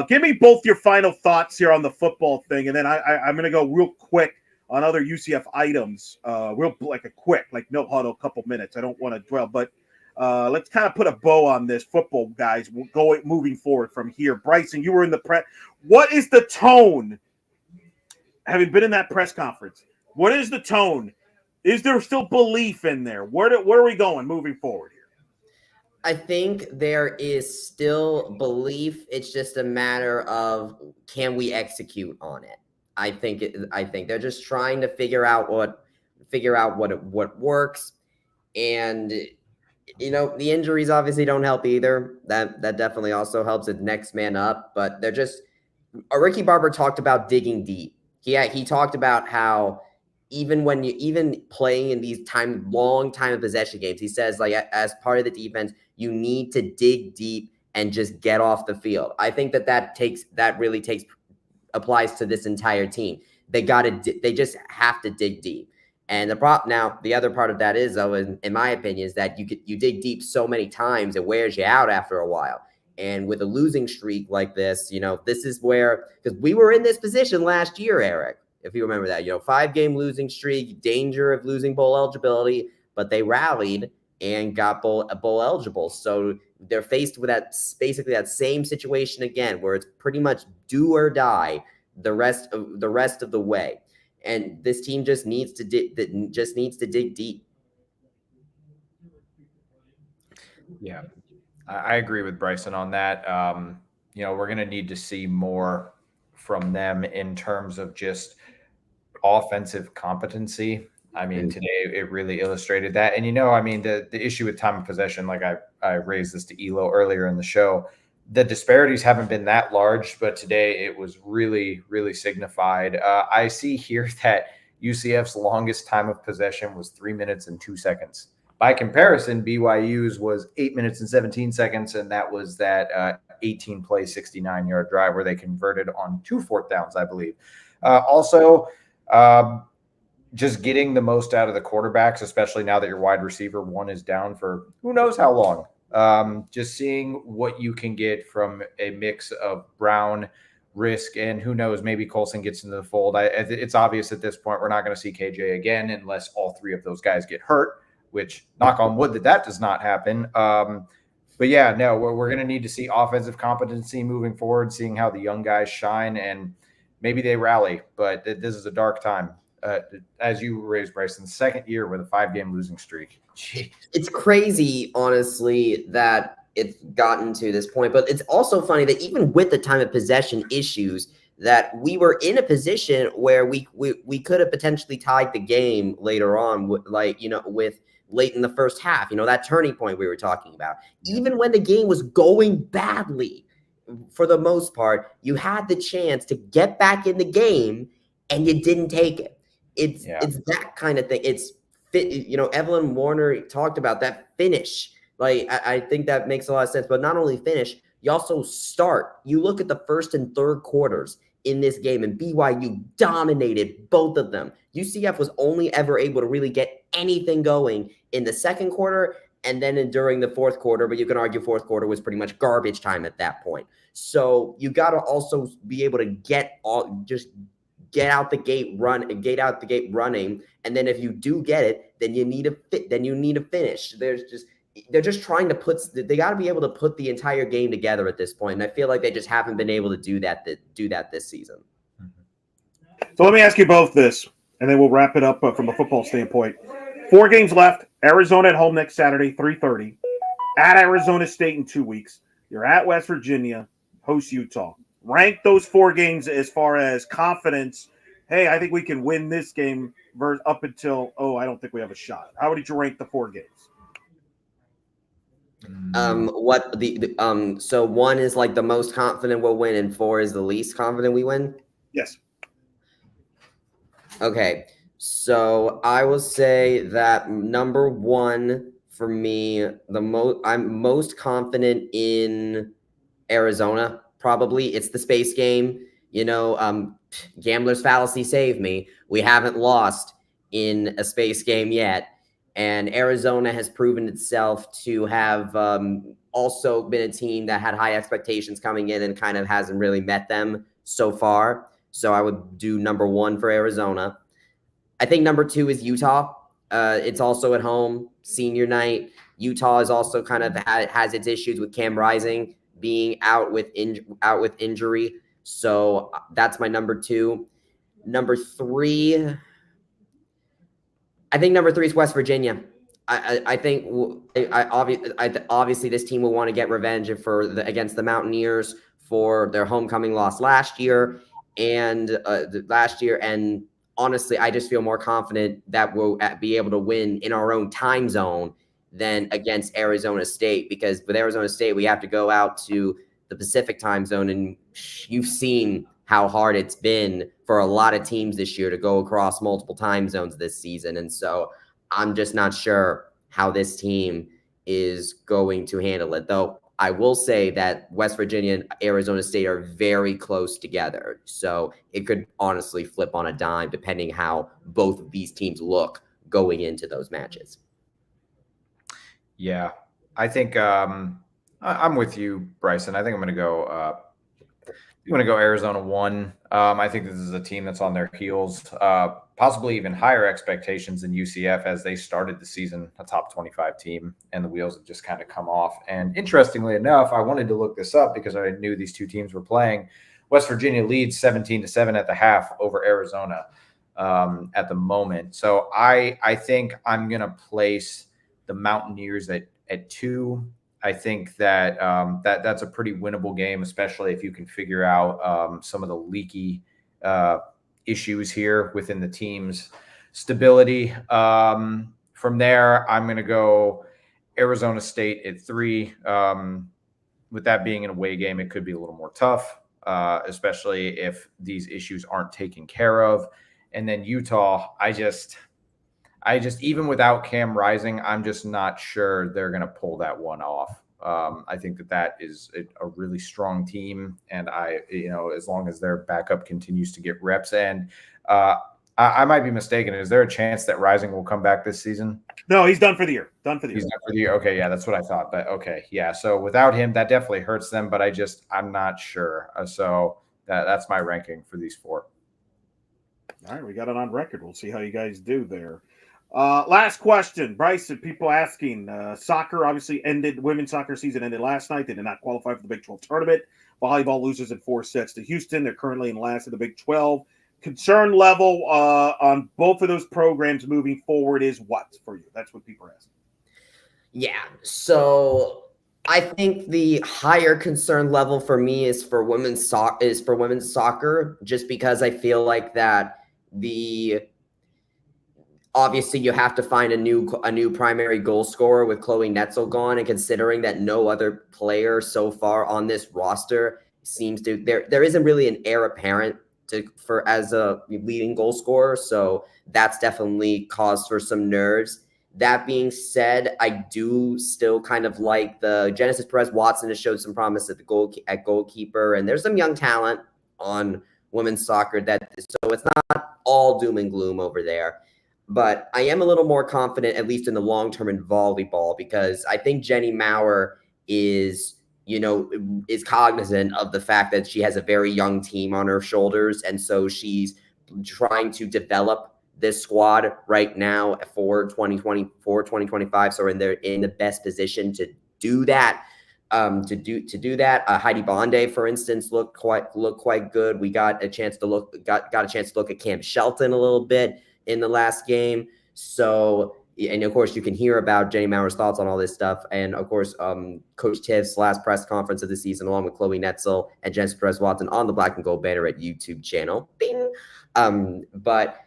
Give me both your final thoughts here on the football thing, and then I'm going to go real quick on other UCF items. Like no huddle, couple minutes. I don't want to dwell, but let's kind of put a bow on this football, guys. We'll go moving forward from here. Bryson, you were in the press. What is the tone? Having been in that press conference, what is the tone? Is there still belief in there? Where are we going moving forward here? I think there is still belief. It's just a matter of, can we execute on it? I think they're just trying to figure out what works. And the injuries obviously don't help either. That definitely also helps. It next man up, but they're just. Ricky Barber talked about digging deep. He talked about how even playing in these long time of possession games, he says, like, as part of the defense, you need to dig deep and just get off the field. I think that really applies to this entire team. They just have to dig deep. And the other part of that is, though, in my opinion, is that you dig deep so many times, it wears you out after a while. And with a losing streak like this, this is where, because we were in this position last year, Eric, if you remember that, 5-game losing streak, danger of losing bowl eligibility, but they rallied and got bowl eligible. So they're faced with basically that same situation again, where it's pretty much do or die the rest of the way. And this team just needs to dig deep. Yeah. I agree with Bryson on that. We're going to need to see more from them in terms of just offensive competency. I mean, today it really illustrated that. And, the issue with time of possession, like I raised this to Elo earlier in the show, the disparities haven't been that large, but today it was really, really signified. I see here that UCF's longest time of possession was 3 minutes and 2 seconds. By comparison, BYU's was 8 minutes and 17 seconds, and that was that 18-play, 69-yard drive where they converted on 2 fourth downs, I believe. Just getting the most out of the quarterbacks, especially now that your wide receiver one is down for who knows how long. Just seeing what you can get from a mix of Brown, Risk, and who knows, maybe Colson gets into the fold. It's obvious at this point we're not going to see KJ again unless all 3 of those guys get hurt, which, knock on wood, that does not happen. But yeah, no, we're going to need to see offensive competency moving forward, seeing how the young guys shine, and maybe they rally. But this is a dark time. As you raised, Bryson, second year with a 5-game losing streak. Jeez. It's crazy, honestly, that it's gotten to this point. But it's also funny that even with the time of possession issues, that we were in a position where we could have potentially tied the game later on, with late in the first half, that turning point we were talking about. Even when the game was going badly, for the most part, you had the chance to get back in the game and you didn't take it. It's that kind of thing. It's Evelyn Warner talked about that finish. Like, I think that makes a lot of sense. But not only finish, you also start. You look at the first and third quarters in this game, and BYU dominated both of them. UCF was only ever able to really get anything going in the second quarter and then during the fourth quarter, but you can argue fourth quarter was pretty much garbage time at that point. So you got to also be able to get out the gate running, and then if you do get it, then you need a finish. They're just trying to they got to be able to put the entire game together at this point, and I feel like they just haven't been able to do that this season. So let me ask you both this, and then we'll wrap it up from a football standpoint. 4 games left. Arizona at home next Saturday, 3:30. At Arizona State in 2 weeks. You're at West Virginia, host Utah. Rank those 4 games as far as confidence. Hey, I think we can win this game up until, I don't think we have a shot. How would you rank the 4 games? So 1 is like the most confident we'll win, and 4 is the least confident we win? Yes. Okay. So I will say that number 1 for me, I'm most confident in Arizona. Probably it's the space game. Gambler's fallacy saved me. We haven't lost in a space game yet, and Arizona has proven itself to have also been a team that had high expectations coming in and kind of hasn't really met them so far. So I would do number 1 for Arizona. I think number 2 is Utah. It's also at home, senior night. Utah is also kind of has its issues with Cam Rising being out with injury. So that's my number 2. Number 3, I think number 3 is West Virginia. I think obviously this team will want to get revenge against the Mountaineers for their homecoming loss last year. And honestly, I just feel more confident that we'll be able to win in our own time zone than against Arizona State, because with Arizona State, we have to go out to the Pacific time zone, and you've seen how hard it's been for a lot of teams this year to go across multiple time zones this season. And so I'm just not sure how this team is going to handle it, though. I will say that West Virginia and Arizona State are very close together. So it could honestly flip on a dime depending how both of these teams look going into those matches. Yeah, I think I'm with you, Bryson. I think I'm going to go Arizona 1. I think this is a team that's on their heels, possibly even higher expectations than UCF as they started the season, a top 25 team, and the wheels have just kind of come off. And interestingly enough, I wanted to look this up because I knew these two teams were playing. West Virginia leads 17-7 at the half over Arizona at the moment. So I think I'm going to place the Mountaineers at 2. I think that that's a pretty winnable game, especially if you can figure out some of the leaky issues here within the team's stability. From there, I'm going to go Arizona State at 3. With that being an away game, it could be a little more tough, especially if these issues aren't taken care of. And then Utah, I just even without Cam Rising, I'm just not sure they're going to pull that one off. I think that is a really strong team, and as long as their backup continues to get reps, and I might be mistaken. Is there a chance that Rising will come back this season? No, he's done for the year. He's done for the year. Okay, yeah, that's what I thought. But okay, yeah. So without him, that definitely hurts them. But I'm not sure. So that's my ranking for these 4. All right, we got it on record. We'll see how you guys do there. Last question, Bryson. People asking, soccer obviously ended. Women's soccer season ended last night. They did not qualify for the Big 12 tournament. Volleyball loses in 4 sets to Houston. They're currently in last in the Big 12. Concern level on both of those programs moving forward is what for you? That's what people are asking. Yeah. So I think the higher concern level for me is for women's soccer, just because I feel like that Obviously, you have to find a new primary goal scorer with Chloe Netzel gone, and considering that no other player so far on this roster seems to there isn't really an heir apparent as a leading goal scorer, so that's definitely cause for some nerves. That being said, I do still kind of like the Genesis Perez Watson has showed some promise at goalkeeper, and there's some young talent on women's soccer so it's not all doom and gloom over there. But I am a little more confident, at least in the long term, in volleyball, because I think Jenny Maurer is cognizant of the fact that she has a very young team on her shoulders. And so she's trying to develop this squad right now for 2024, 2025. So they're in the best position to do that. Heidi Bonde, for instance, looked quite good. We got a chance to look at Cam Shelton a little bit in the last game. So, and of course, you can hear about Jenny Maurer's thoughts on all this stuff. And of course, Coach Tiff's last press conference of the season, along with Chloe Netzel and Genesis Perez Watson on the Black and Gold Banneret YouTube channel. Bing. But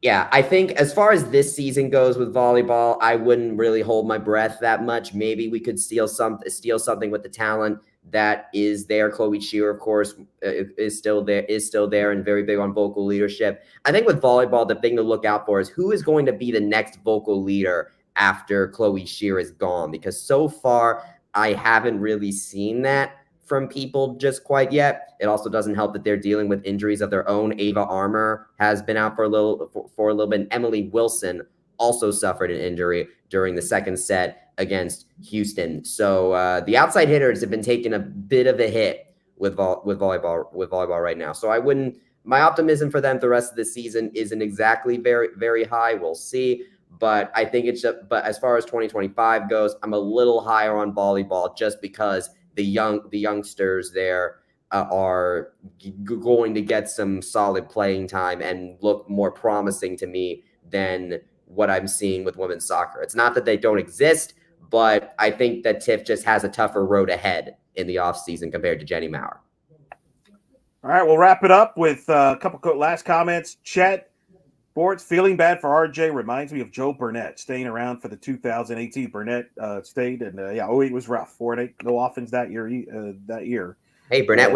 yeah, I think as far as this season goes with volleyball, I wouldn't really hold my breath that much. Maybe we could steal something with the talent that is there. Chloe Shearer, of course, is still there and very big on vocal leadership. I think with volleyball, the thing to look out for is who is going to be the next vocal leader after Chloe Shearer is gone, because so far I haven't really seen that from people just quite yet. It also doesn't help that they're dealing with injuries of their own. Ava Armour has been out for a little bit. And Emily Wilson also suffered an injury during the second set against Houston. So the outside hitters have been taking a bit of a hit with volleyball right now. So my optimism for them the rest of the season isn't exactly very, very high. We'll see. But I think but as far as 2025 goes, I'm a little higher on volleyball just because the youngsters there are going to get some solid playing time and look more promising to me than what I'm seeing with women's soccer. It's not that they don't exist, but I think that Tiff just has a tougher road ahead in the offseason compared to Jenny Maurer. All right, we'll wrap it up with a couple last comments. Chet Sports, feeling bad for RJ reminds me of Joe Burnett staying around for the 2018. Burnett stayed, and 08 was rough. 4-8, no offense that year. Hey, Burnett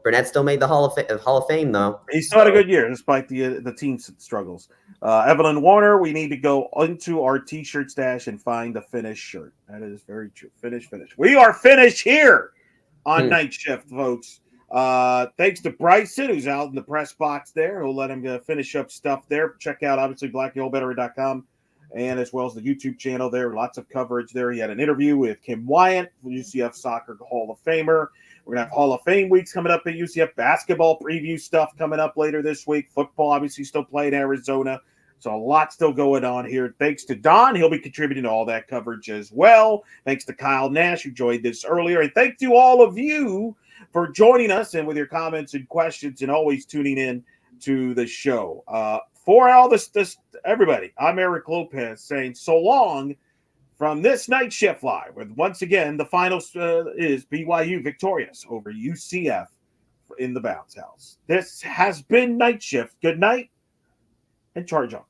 Burnett still made the Hall of Fame though. He still had a good year despite the team's struggles. Evelyn Warner, we need to go into our T-shirt stash and find the finished shirt. That is very true. Finish. We are finished here on Night Shift, folks. Thanks to Bryson, who's out in the press box there. We'll let him finish up stuff there. Check out, obviously, blackandgoldbanneret.com and as well as the YouTube channel there. Lots of coverage there. He had an interview with Kim Wyatt, UCF Soccer Hall of Famer. We're going to have Hall of Fame weeks coming up at UCF. Basketball preview stuff coming up later this week. Football, obviously, still playing Arizona. So a lot still going on here. Thanks to Don. He'll be contributing to all that coverage as well. Thanks to Kyle Nash, who joined this earlier. And thank you all of you for joining us and with your comments and questions and always tuning in to the show. For all this everybody, I'm Eric Lopez saying so long from this Night Shift Live, with once again the finals is BYU victorious over UCF in the bounce house. This has been Night Shift. Good night and charge on.